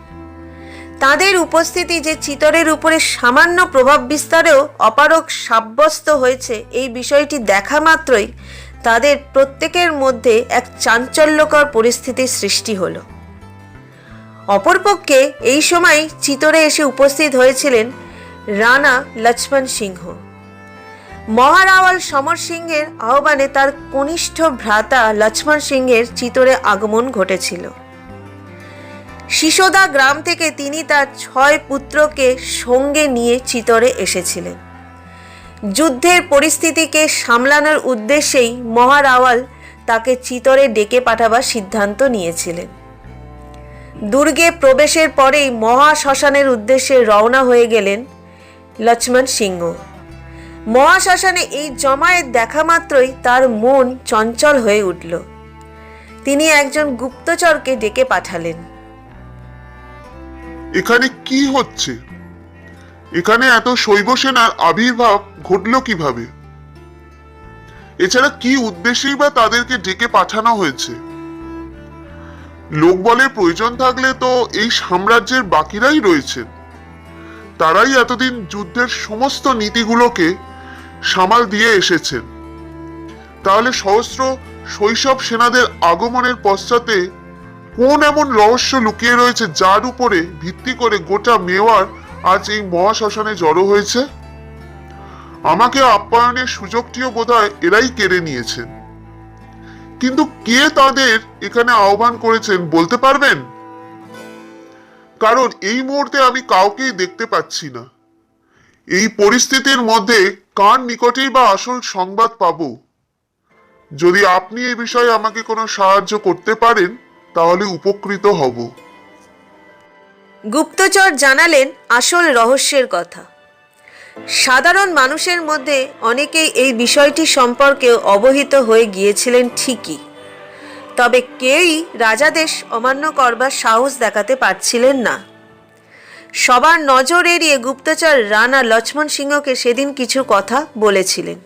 S1: তাদের উপস্থিতি যে চিতোরের উপরে সামান্য প্রভাব বিস্তারেও অপারগ সাব্যস্ত হয়েছে, এই বিষয়টি দেখা মাত্রই তাদের প্রত্যেকের মধ্যে এক চাঞ্চল্যকর পরিস্থিতির সৃষ্টি হলো। অপরপক্ষে এই সময় চিতোরে এসে উপস্থিত হয়েছিলেন রানা লক্ষ্মণ সিংহ। মহারাওয়াল সমর সিংহের আহ্বানে তার কনিষ্ঠ ভ্রাতা লক্ষ্মণ সিংহের চিতোরে আগমন ঘটেছিল। শিশোদা গ্রাম থেকে তিনি তার 6 পুত্রকে সঙ্গে নিয়ে চিতোরে এসেছিলেন। যুদ্ধের পরিস্থিতিকে সামলানোর উদ্দেশ্যেই মহারাওয়াল তাকে চিতোরে ডেকে পাঠাবার সিদ্ধান্ত নিয়েছিলেন। দুর্গে প্রবেশের পরেই মহাশ্মশানের উদ্দেশ্যে রওনা হয়ে গেলেন লক্ষ্মণ সিংহ। মহাশ্মশানে এই জমায়েত দেখা মাত্রই তার মন চঞ্চল হয়ে উঠল। তিনি একজন গুপ্তচরকে ডেকে পাঠালেন।
S2: এখানে কি হচ্ছে? এখানে এত শৈব সেনার আবির্ভাব ঘটল কিভাবে? এছাড়া কি উদ্দেশ্যেই বা তাদেরকে ডেকে পাঠানো হয়েছে? লোকবলের প্রয়োজন থাকলে তো এই সাম্রাজ্যের বাকিরাই রয়েছেন। তারাই এতদিন যুদ্ধের সমস্ত নীতিগুলোকে সামাল দিয়ে এসেছেন। তাহলে সহস্র শৈশব সেনাদের আগমনের পশ্চাতে কোন এমন রহস্য লুকিয়ে রয়েছে যার উপরে ভিত্তি করে গোটা মেওয়ার আজ এই মহাশ্মশানে জড়ো হয়েছে? আমাকে আপ্যায়নের সুযোগটিও বোধহয় এরাই কেড়ে নিয়েছেন। কিন্তু কে তাদের এখানে আহ্বান করেছেন বলতে পারবেন? কারণ এই মুহূর্তে আমি কাউকেই দেখতে পাচ্ছি না। এই পরিস্থিতির মধ্যে কার নিকটেই বা আসল সংবাদ পাবো? যদি আপনি এই বিষয়ে আমাকে কোনো সাহায্য করতে পারেন তাহলে উপকৃত হব।
S1: গুপ্তচর জানালেন আসল রহস্যের কথা। সাধারণ মানুষের মধ্যে অনেকেই এই বিষয়টি সম্পর্কে অবহিত হয়ে গিয়েছিলেন ঠিকই, তবে কেউই রাজাদেশ অমান্য করবার সাহস দেখাতে পারছিলেন না। সবার নজর এড়িয়ে গুপ্তচর রানা লক্ষ্মণ সিংহকে সেদিন কিছু কথা বলেছিলেন,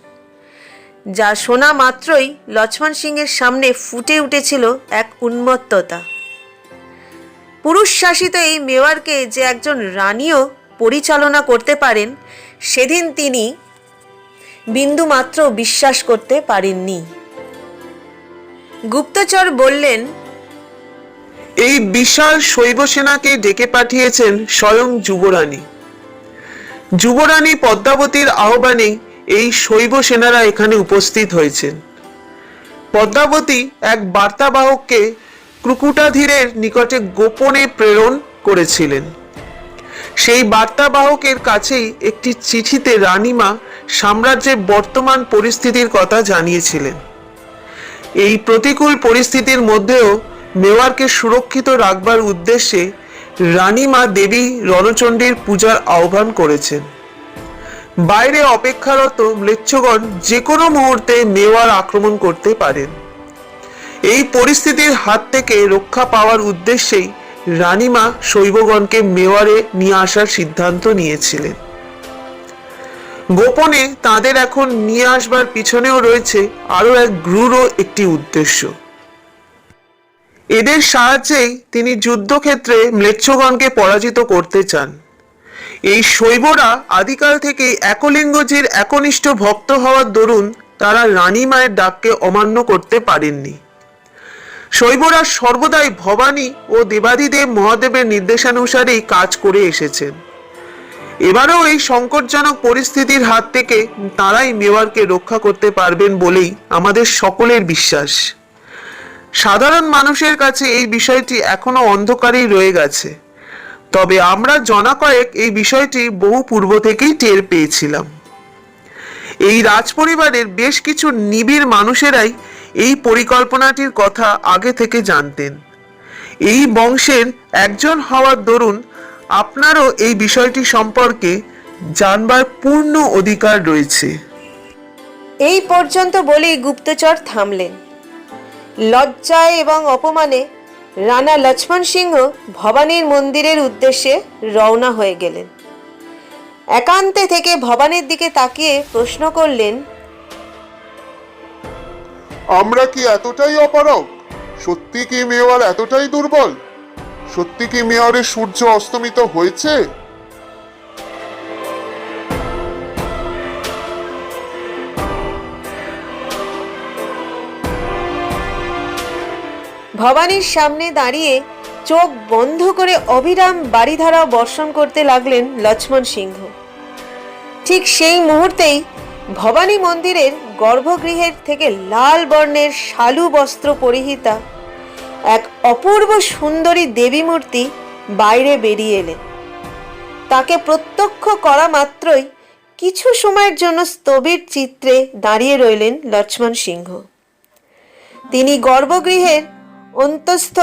S1: যা শোনা মাত্রই লক্ষ্মণ সিংহের সামনে ফুটে উঠেছিল এক উন্মত্ততা। পুরুষ শাসিত এই মেওয়ারকে যে একজন রানীও পরিচালনা করতে পারেন, সেদিন তিনি বিন্দুমাত্র বিশ্বাস করতে পারেননি। গুপ্তচর বললেন,
S3: এই বিশাল শৈব সেনাকে ডেকে পাঠিয়েছেন স্বয়ং যুবরানী। যুবরানী পদ্মাবতীর আহ্বানে এই শৈব সেনারা এখানে উপস্থিত হয়েছেন। পদ্মাবতী এক বার্তাবাহককে ক্রুকুটাধীরের নিকটে গোপনে প্রেরণ করেছিলেন। সেই বার্তাবাহকের কাছেই একটি চিঠিতে রানীমা সাম্রাজ্যের বর্তমান পরিস্থিতির কথা জানিয়েছিলেন। এই প্রতিকূল পরিস্থিতির মধ্যেও মেওয়ারকে সুরক্ষিত রাখবার উদ্দেশ্যে রানীমা দেবী রণচণ্ডীর পূজার আহ্বান করেছেন। বাইরে অপেক্ষারত ম্লেচ্ছগণ যে কোনো মুহূর্তে মেওয়ার আক্রমণ করতে পারেন। এই পরিস্থিতির হাত থেকে রক্ষা পাওয়ার উদ্দেশ্যেই রানীমা শৈবগণকে মেওয়ারে নিয়ে আসার সিদ্ধান্ত নিয়েছিলেন। গোপনে তাদের এখন নিয়ে আসবার পিছনেও রয়েছে আরো এক গূঢ় একটি উদ্দেশ্য। এদের সাহায্যেই তিনি যুদ্ধক্ষেত্রে ম্লেচ্ছগণকে পরাজিত করতে চান। এই শৈবরা আদিকাল থেকে একলিঙ্গজির একনিষ্ঠ ভক্ত হওয়ার দরুন তারা রানী মায়ের ডাককে অমান্য করতে পারেননি। শৈবরা সর্বদাই ভবানী ও দেবাদিদেব মহাদেবের নির্দেশানুসারেই কাজ করে এসেছেন। এবারেও এই সংকটজনক পরিস্থিতির হাত থেকে তারাই মেওয়ারকে রক্ষা করতে পারবেন বলেই আমাদের সকলের বিশ্বাস। সাধারণ মানুষের কাছে এই বিষয়টি এখনো অন্ধকারেই রয়ে গেছে, তবে আমরা জনা কয়েক এই বিষয়টি বহু পূর্ব থেকেই টের পেয়েছিলাম। এই রাজপরিবারের বেশ কিছু নিবিড় মানুষেরাই এই পরিকল্পনাটির কথা আগে থেকে জানতেন। এই বংশের একজন হওয়ার দরুন আপনারও এই বিষয়টি সম্পর্কে জানবার পূর্ণ অধিকার রয়েছে।
S1: এই পর্যন্ত বলেই গুপ্তচর থামলেন। লজ্জায় এবং অপমানে রানা লক্ষ্মণ সিংহ ভবানীর মন্দিরের উদ্দেশ্যে রওনা হয়ে গেলেন। একান্তে থেকে ভবানীর দিকে তাকিয়ে প্রশ্ন করলেন,
S2: আমরা কি এতটাই অপারগ? সত্যি কি মেওয়ার এতটাই দুর্বল? সত্যি কি মেওয়ারের সূর্য অস্তমিত হয়েছে?
S1: ভবানীর সামনে দাঁড়িয়ে চোখ বন্ধ করে অবিরাম বাড়িধারা বর্ষণ করতে লাগলেন লক্ষ্মণ সিংহ। ঠিক সেই মুহূর্তেই ভবানী মন্দিরের গর্ভগৃহের থেকে লাল বর্ণের শালু বস্ত্র পরিহিতা এক অপূর্ব সুন্দরী দেবী মূর্তি বাইরে বেরিয়ে এলেন। তাকে প্রত্যক্ষ করা মাত্রই কিছু সময়ের জন্য স্থবির চিত্রে দাঁড়িয়ে রইলেন লক্ষ্মণ সিংহ। তিনি গর্ভগৃহের অন্তস্থ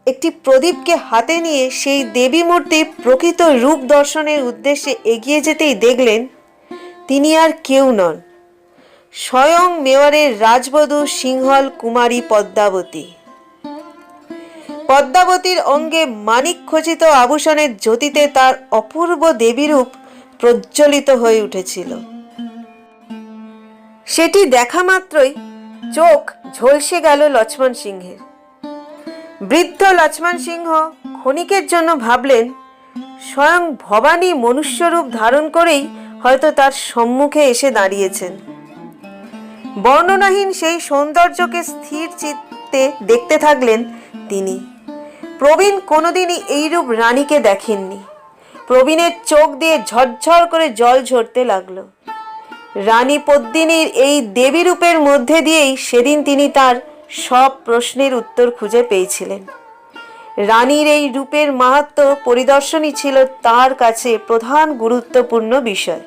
S1: একটি প্রদীপকে হাতে নিয়ে সেই দেবী মূর্তির প্রকৃত রূপ দর্শনের উদ্দেশ্যে এগিয়ে যেতেই দেখলেন তিনি আর কেউ নন, স্বয়ং মেওয়ারের রাজবধূ সিংহল কুমারী পদ্মাবতী। পদ্মাবতীর অঙ্গে মানিক খচিত আভূষণের জ্যোতিতে তার অপূর্ব দেবীরূপ প্রজ্বলিত হয়ে উঠেছিল। সেটি দেখা মাত্রই চোখ ঝলসে গেল লক্ষ্মণ সিংহের। বৃদ্ধ লক্ষ্মণ সিংহ ক্ষণিকের জন্য ভাবলেন স্বয়ং ভবানী মনুষ্যরূপ ধারণ করেই হয়তো তার সম্মুখে এসে দাঁড়িয়েছেন। বর্ণনাহীন সেই সৌন্দর্যকে স্থির চিত্তে দেখতে থাকলেন তিনি। প্রবীণ কোনোদিনই এইরূপ রানীকে দেখেননি। প্রবীণের চোখ দিয়ে ঝরঝর করে জল ঝরতে লাগলো। রানী পদ্মিনীর এই দেবী রূপের মধ্যে দিয়েই সেদিন তিনি তার সব প্রশ্নের উত্তর খুঁজে পেয়েছিলেন। রানীর এই রূপের মাহাত্ম্য পরিদর্শনই ছিল তার কাছে প্রধান গুরুত্বপূর্ণ বিষয়।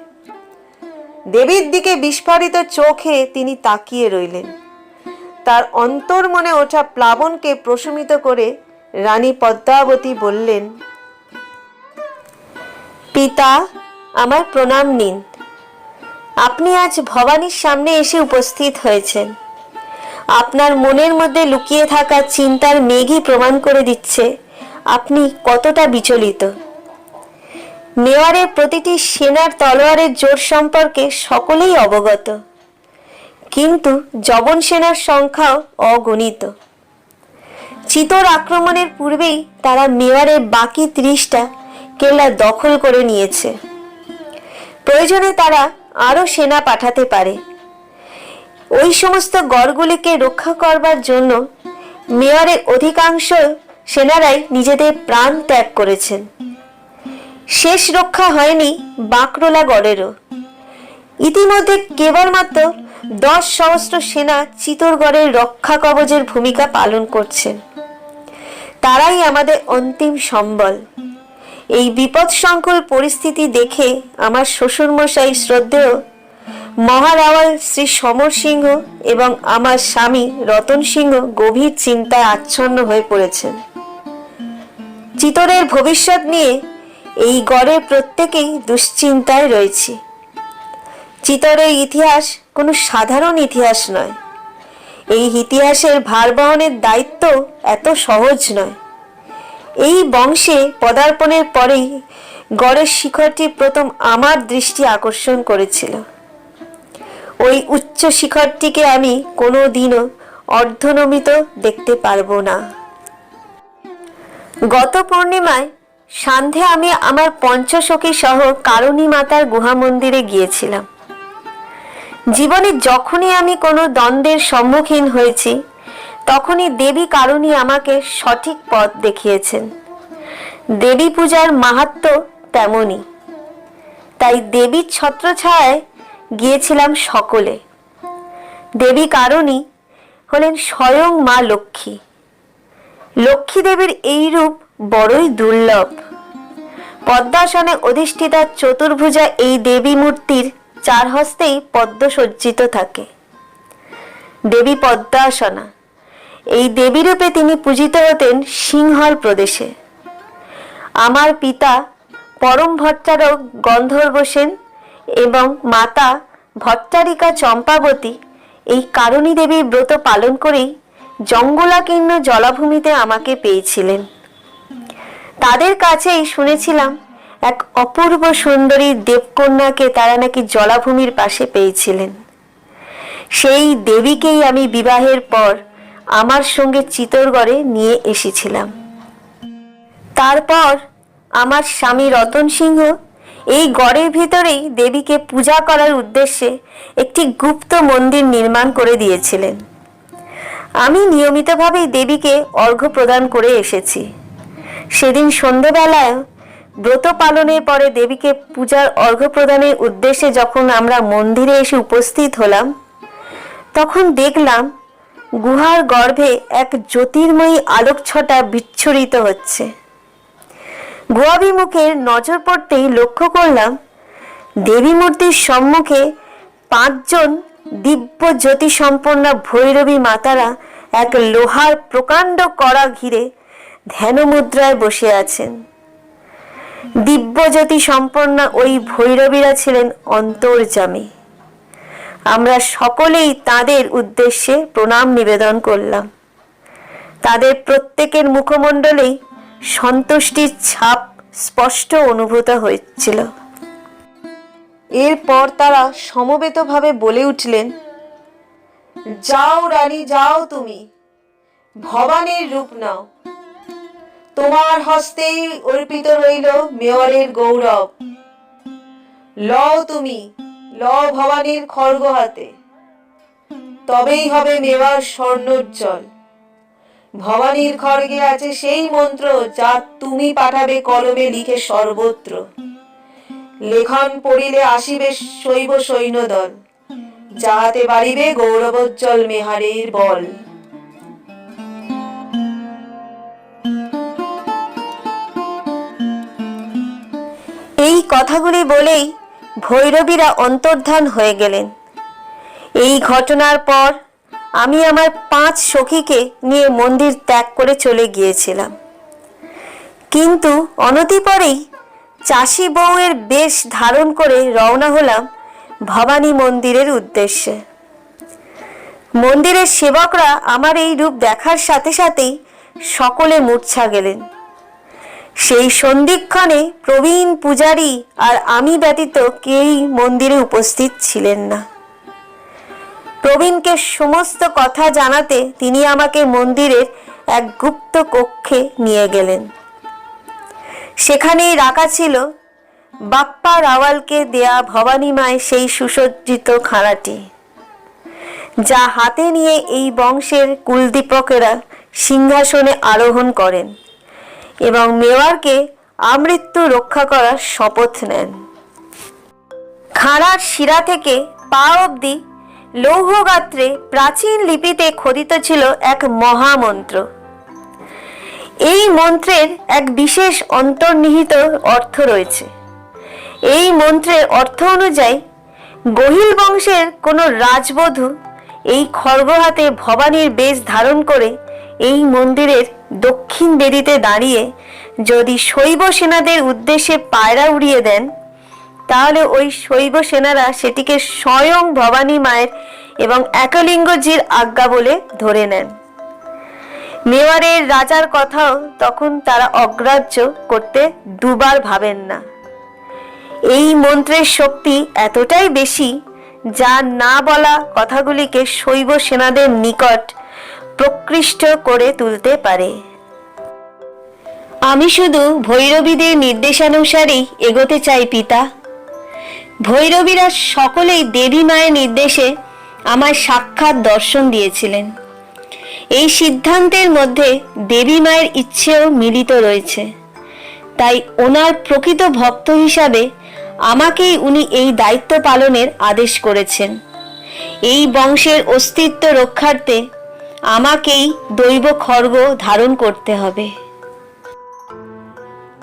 S1: দেবীর দিকে বিস্ফারিত চোখে তিনি তাকিয়ে রইলেন। তার অন্তর মনে ওঠা প্লাবনকে প্রশমিত করে রানী পদ্মাবতী বললেন, পিতা, আমার প্রণাম নিন। আপনি আজ ভবানীর সামনে এসে উপস্থিত হয়েছেন। আপনার মনের মধ্যে লুকিয়ে থাকা চিন্তার মেঘই প্রমাণ করে দিচ্ছে আপনি কতটা বিচলিত। মেওয়ারের প্রতিটি সেনার তলোয়ারের জোর সম্পর্কে সকলেই অবগত, কিন্তু যবন সেনার সংখ্যাও অগণিত। চিতোর আক্রমণের পূর্বেই তারা মেওয়ারের বাকি 30টা কেল্লা দখল করে নিয়েছে। প্রয়োজনে তারা আরো সেনা পাঠাতে পারে। ওই সমস্ত গড়গুলিকে রক্ষা করবার জন্য মেওয়ারের অধিকাংশ সেনারাই নিজেদের প্রাণ ত্যাগ করেছেন।
S4: শেষ রক্ষা হয়নি বাঁকড়োলা গড়েরও। ইতিমধ্যে কেবলমাত্র 10 সহস্র সেনা চিতোরগড়ের রক্ষা কবচের ভূমিকা পালন করছেন। তারাই আমাদের অন্তিম সম্বল। এই বিপদসংকুল পরিস্থিতি দেখে আমার শ্বশুরমশাই শ্রদ্ধেয় মহারাওয়াল শ্রী সমর সিংহ এবং আমার স্বামী রতন সিংহ গভীর চিন্তায় আচ্ছন্ন হয়ে পড়েছেন। চিতোরের ভবিষ্যৎ নিয়ে এই গড়ের প্রত্যেকেই দুশ্চিন্তায় রয়েছে। চিতোরের ইতিহাস কোনো সাধারণ ইতিহাস নয়। এই ইতিহাসের ভার বহনের দায়িত্ব এত সহজ নয়। এই বংশে পদার্পণের পরেই গড়ের শিখরটি প্রথম আমার দৃষ্টি আকর্ষণ করেছিল। ওই উচ্চ শিখরটিকে আমি কোনো দিনও অর্ধনমিত দেখতে পারবো না। গত পূর্ণিমায় সান্ধ্যে আমি আমার পঞ্চসখী সহ কারণী মাতার গুহা মন্দিরে গিয়েছিলাম। জীবনে যখনই আমি কোনো দ্বন্দ্বের সম্মুখীন হয়েছি, তখনই দেবী কারণী আমাকে সঠিক পথ দেখিয়েছেন। দেবী পূজার মাহাত্ম্য তেমনই। তাই দেবীর ছত্রছায়ায় গিয়েছিলাম সকলে। দেবী কারণী হলেন স্বয়ং মা লক্ষ্মী। লক্ষ্মী দেবীর এই রূপ বড়ই দুর্লভ। পদ্মাসনে অধিষ্ঠিতা চতুর্ভুজা এই দেবী মূর্তির 4 হস্তেই পদ্ম সজ্জিত থাকে। দেবী পদ্মাসনা। এই দেবী রূপে তিনি পূজিত হতেন সিংহল প্রদেশে। আমার পিতা পরম ভট্টারক গন্ধর্ব সেন এবং মাতা ভট্টারিকা চম্পাবতী এই কারণী দেবীর ব্রত পালন করেই জঙ্গলাকীর্ণ জলাভূমিতে আমাকে পেয়েছিলেন। তাদের কাছেই শুনেছিলাম এক অপূর্ব সুন্দরী দেবকন্যাকে তারা নাকি জলাভূমির পাশে পেয়েছিলেন। সেই দেবীকেই আমি বিবাহের পর আমার সঙ্গে চিতোরগড়ে নিয়ে এসেছিলাম। তারপর আমার স্বামী রতন সিংহ এই গড়ের ভিতরেই দেবীকে পূজা করার উদ্দেশ্যে একটি গুপ্ত মন্দির নির্মাণ করে দিয়েছিলেন। আমি নিয়মিতভাবেই দেবীকে অর্ঘ্য প্রদান করে এসেছি। সেদিন সন্ধ্যাবেলায় ব্রত পালনের পরে দেবীকে পূজার অর্ঘ্য প্রদানের উদ্দেশ্যে যখন আমরা মন্দিরে এসে উপস্থিত হলাম, তখন দেখলাম গুহার গর্ভে এক জ্যোতির্ময়ী আলোকছটা বিচ্ছুরিত হচ্ছে। গুহাভিমুখের নজর পড়তেই লক্ষ্য করলাম দেবী মূর্তির সম্মুখে 5 জন দিব্য জ্যোতি সম্পন্ন ভৈরবী মাতারা এক লোহার প্রকাণ্ড কড়া ঘিরে ধ্যান মুদ্রায় বসে আছেন। দিব্য জ্যোতি সম্পন্ন ওই ভৈরবীরা ছিলেন অন্তর্যামী। আমরা সকলেই তাদের উদ্দেশ্যে প্রণাম নিবেদন করলাম। তাদের প্রত্যেকের মুখমণ্ডলেই সন্তুষ্টির ছাপ স্পষ্ট অনুভূত হয়েছিল। এরপর তারা সমবেতভাবে বলে উঠলেন, যাও রানী, যাও, তুমি ভবানীর রূপ নাও। তোমার হস্তেই অর্পিত রইল মেয়রের গৌরব। লও তুমি, লও ভবানীর খড়গ হাতে, তবেই হবে মেওয়ার স্বর্ণোজ্জ্বল। ভবানীর খড়গে আছে সেই মন্ত্র যা তুমি পাঠাবে কলমে লিখে সর্বত্র। লেখন পড়িলে আসিবে শৈব সৈন্যদল, যাহাতে বাড়িবে গৌরবোজ্জ্বল মেহারের বল। এই কথাগুলি বলেই ভৈরবীরা অন্তর্ধান হয়ে গেলেন। এই ঘটনার পর আমি আমার 5 সখীকে নিয়ে মন্দির ত্যাগ করে চলে গিয়েছিলাম। কিন্তু অনতিপরেই চাষি বউয়ের বেশ ধারণ করে রওনা হলাম ভবানী মন্দিরের উদ্দেশ্যে। মন্দিরের সেবকরা আমার এই রূপ দেখার সাথে সাথেই সকলে মূর্ছা গেলেন। সেই সন্ধিক্ষণে প্রবীণ পূজারী আর আমি ব্যতীত কেউই মন্দিরে উপস্থিত ছিলেন না। প্রবীণকে সমস্ত কথা জানাতে তিনি আমাকে মন্দিরের এক গুপ্ত কক্ষে নিয়ে গেলেন। সেখানেই রাখা ছিল বাপ্পা রাওয়ালকে দেয়া ভবানী মায়ের সেই সুসজ্জিত খানাটি, যা হাতে নিয়ে এই বংশের কুলদীপকেরা সিংহাসনে আরোহণ করেন এবং মেওয়ারকে আমৃত্যু রক্ষা করার শপথ নেন। খাঁড়ার শিরা থেকে পা অবধি লৌহগাত্রে প্রাচীন লিপিতে খোদিত ছিল এক মহামন্ত্র। এই মন্ত্রের এক বিশেষ অন্তর্নিহিত অর্থ রয়েছে। এই মন্ত্রের অর্থ অনুযায়ী গহিল বংশের কোনো রাজবধূ এই খড়গ হাতে ভবানীর বেশ ধারণ করে এই মন্দিরের দক্ষিণ বেদিতে দাঁড়িয়ে যদি শৈব সেনাদের উদ্দেশ্যে পায়রা উড়িয়ে দেন, তাহলে ওই শৈব সেনারা সেটিকে স্বয়ং ভবানী মায়ের এবং একলিঙ্গজির আজ্ঞা বলে ধরে নেন। মেওয়ারের রাজার কথাও তখন তারা অগ্রাহ্য করতে দুবার ভাবেন না। এই মন্ত্রের শক্তি এতটাই বেশি যা না বলা কথাগুলিকে শৈব সেনাদের নিকট প্রকৃষ্ট করে তুলতে পারে। আমি শুধু ভৈরবীদের নির্দেশানুসারেই এগোতে চাই পিতা। ভৈরবীরা সকলেই দেবী মায়ের নির্দেশে আমায় সাক্ষাৎ দর্শন দিয়েছিলেন। এই সিদ্ধান্তের মধ্যে দেবী মায়ের ইচ্ছেও মিলিত রয়েছে। তাই ওনার প্রকৃত ভক্ত হিসাবে আমাকেই উনি এই দায়িত্ব পালনের আদেশ করেছেন। এই বংশের অস্তিত্ব রক্ষার্থে আমাকেই দৈব খড়গ ধারণ করতে হবে।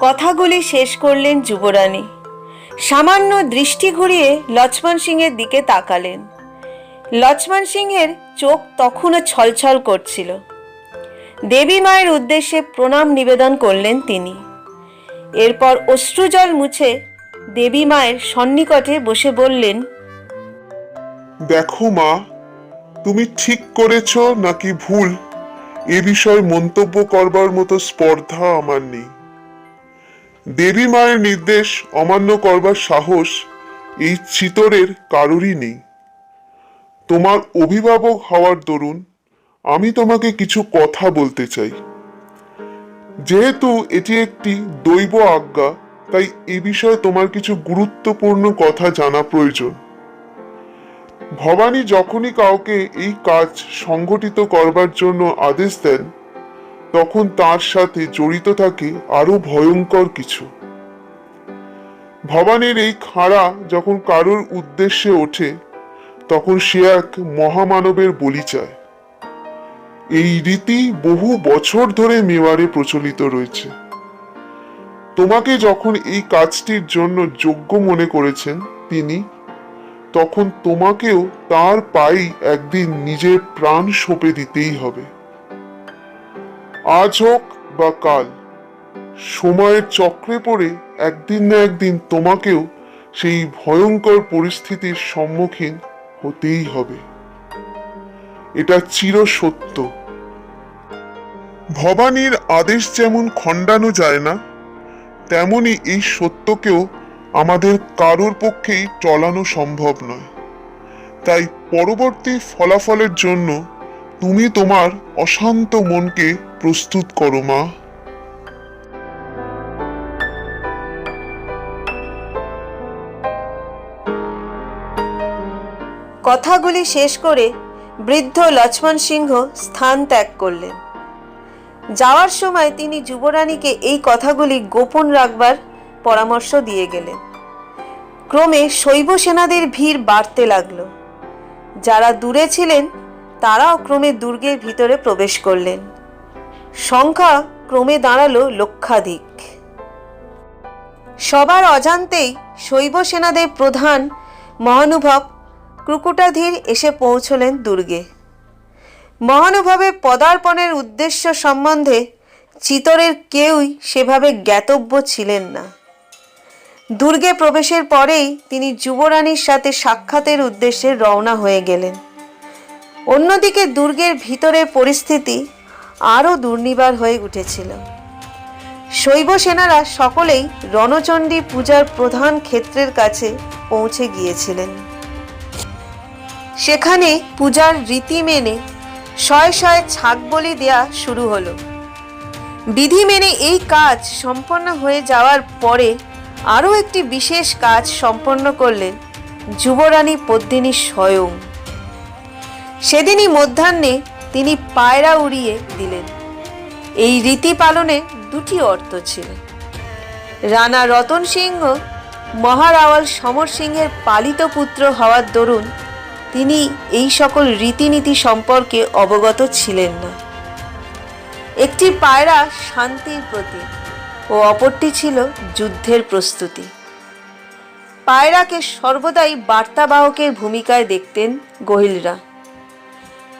S1: কথাগুলি শেষ করলেন যুবরানী। সামান্য দৃষ্টি ঘুরিয়ে লক্ষ্মণ সিংহের দিকে তাকালেন। লক্ষ্মণ সিংহের চোখ তখনও ছলছল করছিল। দেবী মায়ের উদ্দেশ্যে প্রণাম নিবেদন করলেন তিনি। এরপর অশ্রুজল মুছে দেবী মায়ের সন্নিকটে বসে বললেন,
S2: দেখো মা, তুমি ঠিক করেছ নাকি ভুল এ বিষয়ে মন্তব্য করবার মতো স্পর্ধা আমার নেই। দেবী মায়ের নির্দেশ অমান্য করবার সাহস এই চিতরের কারোরই নেই। তোমার অভিভাবক হওয়ার দরুন আমি তোমাকে কিছু কথা বলতে চাই। যেহেতু এটি একটি দৈব আজ্ঞা, তাই এ বিষয়ে তোমার কিছু গুরুত্বপূর্ণ কথা জানা প্রয়োজন। ভবানী যখনই কাউকে এই কাজ সংগঠিত করবার জন্য আদেশ দেন, তখন তার সাথে জড়িত থাকে আরো ভয়ঙ্কর কিছু। ভবানীর এই খাঁড়া যখন কারোর উদ্দেশ্যে ওঠে, তখন সে এক মহামানবের বলি চায়। এই রীতি বহু বছর ধরে মেওয়ারে প্রচলিত রয়েছে। তোমাকে যখন এই কাজটির জন্য যোগ্য মনে করেছেন তিনি, তখন তোমাকেও তার পায়ে একদিন নিজের প্রাণ সঁপে দিতেই হবে। আজ হোক বা কাল, সময়ের চক্রে পড়ে একদিন না একদিন তোমাকেও সেই ভয়ঙ্কর পরিস্থিতির সম্মুখীন হতেই হবে। এটা চির সত্য। ভবানীর আদেশ যেমন খণ্ডানো যায় না, তেমনি এই সত্যকেও আমাদের কারোর পক্ষেই টলানো সম্ভব নয়। তাই পরবর্তী ফলাফলের জন্য তুমি তোমার অশান্ত মনকে প্রস্তুত করো মা।
S1: কথাগুলি শেষ করে বৃদ্ধ লক্ষ্মণ সিংহ স্থান ত্যাগ করলেন। যাওয়ার সময় তিনি যুবরানীকে এই কথাগুলি গোপন রাখবার পরামর্শ দিয়ে গেলেন। ক্রমে শৈব সেনাদের ভিড় বাড়তে লাগলো। যারা দূরে ছিলেন তারাও ক্রমে দুর্গের ভিতরে প্রবেশ করলেন। সংখ্যা ক্রমে দাঁড়ালো লক্ষাধিক। সবার অজান্তেই শৈব সেনাদের প্রধান মহানুভব ক্রুকুটাধীর এসে পৌঁছলেন দুর্গে। মহানুভবের পদার্পণের উদ্দেশ্য সম্বন্ধে চিতরের কেউই সেভাবে জ্ঞাতব্য ছিলেন না। দুর্গে প্রবেশের পরেই তিনি যুবরানীর সাথে সাক্ষাতের উদ্দেশ্যে রওনা হয়ে গেলেন। অন্যদিকে দুর্গের ভিতরের পরিস্থিতি আরও দুর্নিবার হয়ে উঠেছিল। শৈব সেনারা সকলেই রণচণ্ডী পূজার প্রধান ক্ষেত্রের কাছে পৌঁছে গিয়েছিলেন। সেখানে পূজার রীতি মেনে শয়ে শয়ে ছাগ বলি দেয়া শুরু হলো। বিধি মেনে এই কাজ সম্পন্ন হয়ে যাওয়ার পরে আরও একটি বিশেষ কাজ সম্পন্ন করলেন যুবরানী পদ্মিনী স্বয়ং। সেদিনই মধ্যাহ্নে তিনি পায়রা উড়িয়ে দিলেন। এই রীতি পালনে দুটি অর্থ ছিল। রানা রতন সিংহ মহারাওয়াল সমর সিংহের পালিত পুত্র হওয়ার দরুন তিনি এই সকল রীতিনীতি সম্পর্কে অবগত ছিলেন না। একটি পায়রা শান্তির প্রতীক ও অপরটি ছিল যুদ্ধের প্রস্তুতি। পায়রাকে সর্বদাই বার্তাবাহকের ভূমিকায় দেখতেন গোহিলরা।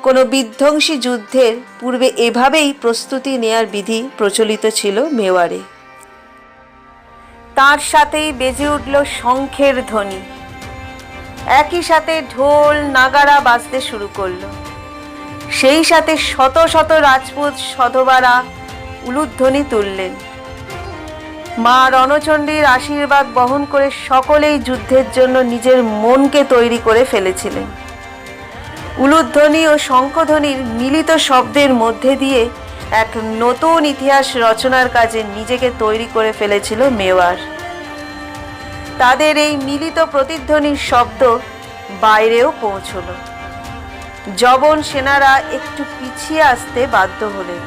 S1: কোনো বিধ্বংসী যুদ্ধের পূর্বে এভাবেই প্রস্তুতি নেয়ার বিধি প্রচলিত ছিল মেওয়ারে। তার সাথেই বেজে উঠল শঙ্খের ধ্বনি, একই সাথে ঢোল নাগারা বাজতে শুরু করলো। সেই সাথে শত শত রাজপুত সধবারা উলুধ্বনি তুললেন। মা রণচণ্ডীর আশীর্বাদ বহন করে সকলেই যুদ্ধের জন্য নিজের মনকে তৈরি করে ফেলেছিলেন। উলুধ্বনি ও শঙ্খধ্বনির মিলিত শব্দের মধ্যে দিয়ে এক নতুন ইতিহাস রচনার কাজে নিজেকে তৈরি করে ফেলেছিল মেওয়ার। তাদের এই মিলিত প্রতিধ্বনির শব্দ বাইরেও পৌঁছল। যবন সেনারা একটু পিছিয়ে আসতে বাধ্য হলেন।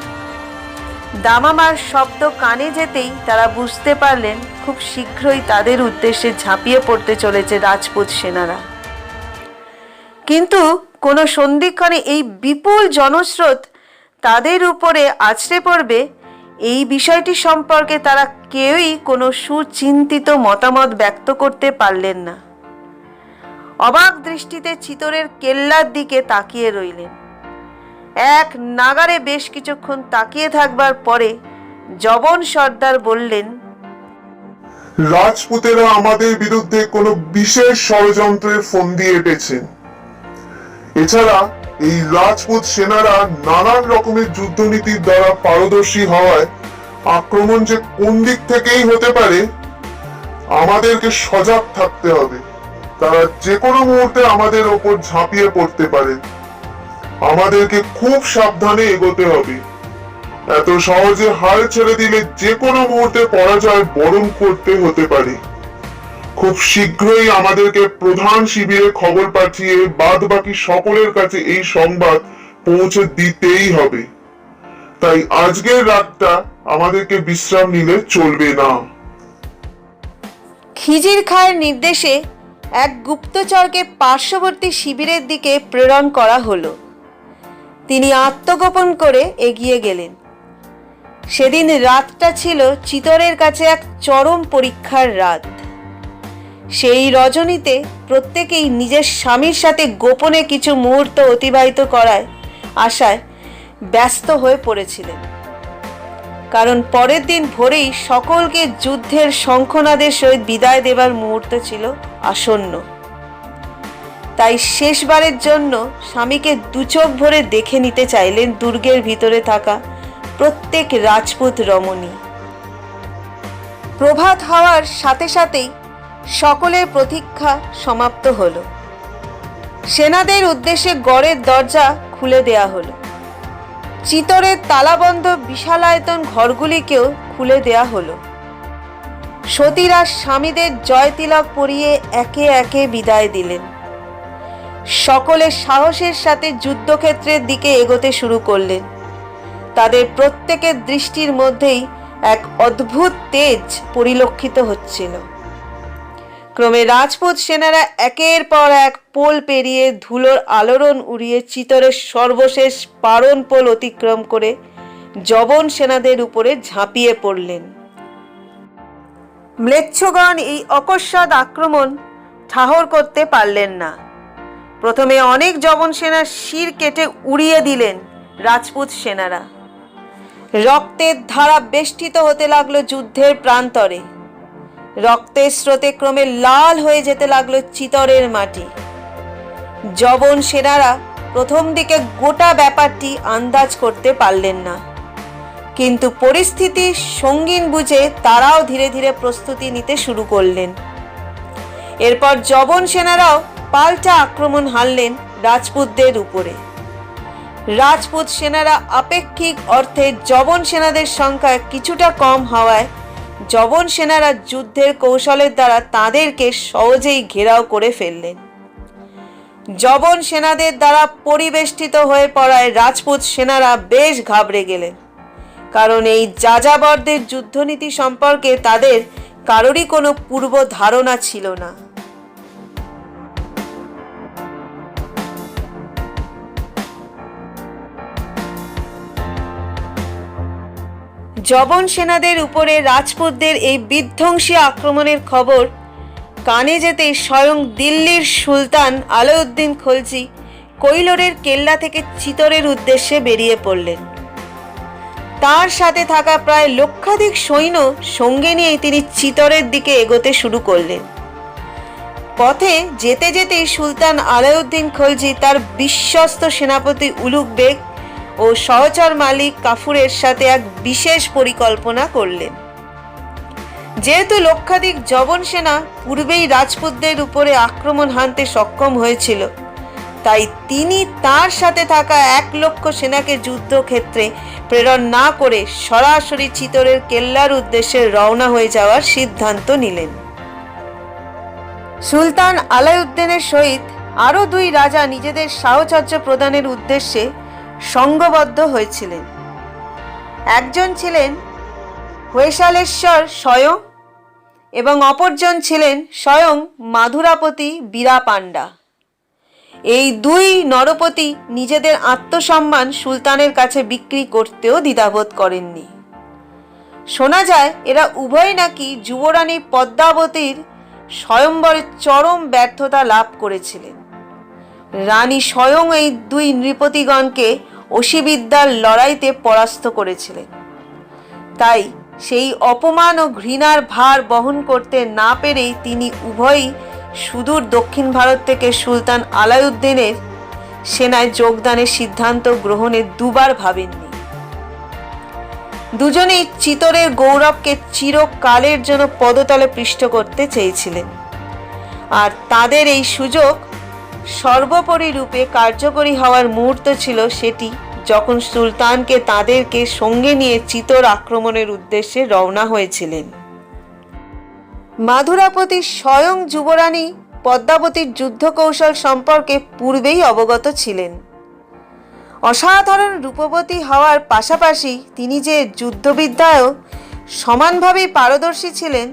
S1: দামামার শব্দ কানে যেতেই তারা বুঝতে পারলেন খুব শীঘ্রই তাদের উদ্দেশ্যে ঝাঁপিয়ে পড়তে চলেছে রাজপুত সেনারা। কিন্তু কোনো সন্ধিক্ষণে এই বিপুল জনস্রোত তাদের উপরে আছড়ে পড়বে, এই বিষয়টি সম্পর্কে তারা কেউই কোনো সুচিন্তিত মতামত ব্যক্ত করতে পারলেন না। অবাক দৃষ্টিতে চিতরের কেল্লার দিকে তাকিয়ে রইলেন। এক নাগারে বেশ কিছুক্ষণ তাকিয়ে থাকবার পরে যবন সর্দার বললেন,
S2: রাজপুতেরা আমাদের বিরুদ্ধে কোনো বিশেষ ষড়যন্ত্রের ফন্দি এঁটেছেন। এছাড়া এই রাজপুত সেনারা নানান রকমের যুদ্ধনীতির দ্বারা পারদর্শী হওয়ায় আক্রমণ যে কোন দিক থেকেই হতে পারে, আমাদেরকে সজাগ থাকতে হবে। তারা যে কোনো মুহূর্তে আমাদের ওপর ঝাঁপিয়ে পড়তে পারে। আমাদেরকে খুব সাবধানে এগোতে হবে। এত সহজে হাল ছেড়ে দিলে যে কোনো মুহূর্তে পরাজয় বরণ করতে হতে পারে। খুব শীঘ্রই আমাদেরকে প্রধান শিবিরে খবর পাঠিয়ে বাদ বাকি সকলের কাছে এই সংবাদ পৌঁছে দিতেই হবে। তাই আজকের রাতটা আমাদেরকে বিশ্রাম নিলে চলবে না।
S1: খিজির খাঁয়ের নির্দেশে এক গুপ্তচরকে পার্শ্ববর্তী শিবিরের দিকে প্রেরণ করা হলো। তিনি আত্মগোপন করে এগিয়ে গেলেন। সেদিন রাতটা ছিল চিতরের কাছে এক চরম পরীক্ষার রাত। সেই রজনীতে প্রত্যেকেই নিজের স্বামীর সাথে গোপনে কিছু মুহূর্ত অতিবাহিত করায় আশায় ব্যস্ত হয়ে পড়েছিলেন। কারণ পরের দিন ভোরেই সকলকে যুদ্ধের শঙ্খনাদের সহিত বিদায় দেবার মুহূর্ত ছিল আসন্ন। তাই শেষবারের জন্য স্বামীকে দুচোখ ভরে দেখে নিতে চাইলেন দুর্গের ভিতরে থাকা প্রত্যেক রাজপুত রমণী। প্রভাত হওয়ার সাথে সাথেই সকলের প্রতীক্ষা সমাপ্ত হলো। সেনাদের উদ্দেশ্যে গড়ের দরজা খুলে দেয়া হলো। চিতরের তালাবন্ধ বিশালায়তন ঘরগুলিকেও খুলে দেয়া হলো। সতীরা স্বামীদের জয় তিলক পরিয়ে একে একে বিদায় দিলেন। সকলে সাহসের সাথে যুদ্ধক্ষেত্রের দিকে এগোতে শুরু করলেন। তাদের প্রত্যেকের দৃষ্টির মধ্যেই এক অদ্ভুত তেজ পরিলক্ষিত হচ্ছিল। ক্রমে রাজপুত সেনারা একের পর এক পোল পেরিয়ে ধুলোর আলোড়ন উড়িয়ে চিতরের সর্বশেষ পারণ পোল অতিক্রম করে যবন সেনাদের উপরে ঝাঁপিয়ে পড়লেন। ম্লেচ্ছগণ এই অকস্মাৎ আক্রমণ ঠাহর করতে পারলেন না। প্রথমে অনেক যবন সেনার শির কেটে উড়িয়ে দিলেন রাজপুত সেনারা। রক্তের ধারা বেষ্টিত হতে লাগলো যুদ্ধের প্রান্তরে। রক্তের স্রোতে ক্রমে লাল হয়ে যেতে লাগলো চিতরের মাটি। যবন সেনারা প্রথম দিকে গোটা ব্যাপারটি আন্দাজ করতে পারলেন না, কিন্তু পরিস্থিতি সঙ্গীন বুঝে তারাও ধীরে ধীরে প্রস্তুতি নিতে শুরু করলেন। এরপর যবন সেনারাও পাল্টা আক্রমণ হানলেন রাজপুতদের উপরে। রাজপুত সেনারা আপেক্ষিক অর্থে যবন সেনাদের সংখ্যা কিছুটা কম হওয়ায় যবন সেনারা যুদ্ধের কৌশলের দ্বারা তাদেরকে সহজেই ঘেরাও করে ফেললেন। যবন সেনাদের দ্বারা পরিবেষ্টিত হয়ে পড়ায় রাজপুত সেনারা বেশ ঘাবড়ে গেলেন। কারণ এই যাযাবরদের যুদ্ধনীতি সম্পর্কে তাদের কারোরই কোনো পূর্ব ধারণা ছিল না। যবন সেনাদের উপরে রাজপুতদের এই বিধ্বংসী আক্রমণের খবর কানে যেতে স্বয়ং দিল্লির সুলতান আলাউদ্দিন খলজি কৈলোরের কেল্লা থেকে চিতরের উদ্দেশ্যে বেরিয়ে পড়লেন। তার সাথে থাকা প্রায় লক্ষাধিক সৈন্য সঙ্গে নিয়ে তিনি চিতরের দিকে এগোতে শুরু করলেন। পথে যেতে যেতেই সুলতান আলাউদ্দিন খলজি তার বিশ্বস্ত সেনাপতি উলুগ বেগ ও সহচর মালিক কাফুরের সাথে এক বিশেষ পরিকল্পনা করলেন। যেহেতু লক্ষাধিক যবন সেনা পূর্বেই রাজপুতদের উপরে আক্রমণ হানতে সক্ষম হয়েছিল, তাই তিনি তার সাথে থাকা 1,00,000 সেনাকে যুদ্ধক্ষেত্রে প্রেরণ না করে সরাসরি চিতরের কেল্লার উদ্দেশ্যে রওনা হয়ে যাওয়ার সিদ্ধান্ত নিলেন। সুলতান আলাউদ্দিনের সহিত আরও 2 রাজা নিজেদের সাহচর্য প্রদানের উদ্দেশ্যে সংঘবদ্ধ হয়েছিলেন। একজন ছিলেন হৈশালেশ্বর স্বয়ং এবং অপরজন ছিলেন স্বয়ং মাধুরাপতি বীরা পান্ডা। এই 2 নরপতি নিজেদের আত্মসম্মান সুলতানের কাছে বিক্রি করতেও দ্বিধাবোধ করেননি। শোনা যায় এরা উভয় নাকি যুবরানী পদ্মাবতীর স্বয়ম্বরে চরম ব্যর্থতা লাভ করেছিলেন। রানী স্বয়ং এই 2 নৃপতিগণকে অসিবিদ্যার লড়াইতে পরাস্ত করেছিলেন। তাই সেই অপমান ও ঘৃণার ভার বহন করতে না পেরেই তিনি উভয়ই সুদূর দক্ষিণ ভারত থেকে সুলতান আলাউদ্দিনের সেনায় যোগদানের সিদ্ধান্ত গ্রহণে 2 বার ভাবেননি। দুজনেই চিতরের গৌরবকে চিরকালের জন্য পদতলে পৃষ্ঠ করতে চেয়েছিলেন, আর তাদের এই সুযোগ সর্বোপরি রূপে কার্যকরী হওয়ার মুহূর্ত ছিল সেটি, যখন সুলতানকে তাদেরকে সঙ্গে নিয়ে চিতর আক্রমণের উদ্দেশ্যে রওনা হয়েছিলেন। মাধুরাপতি স্বয়ং যুবরানী পদ্মাবতীর যুদ্ধ কৌশল সম্পর্কে পূর্বেই অবগত ছিলেন। অসাধারণ রূপবতী হওয়ার পাশাপাশি তিনি যে যুদ্ধবিদ্যায়ও সমানভাবেই পারদর্শী ছিলেন,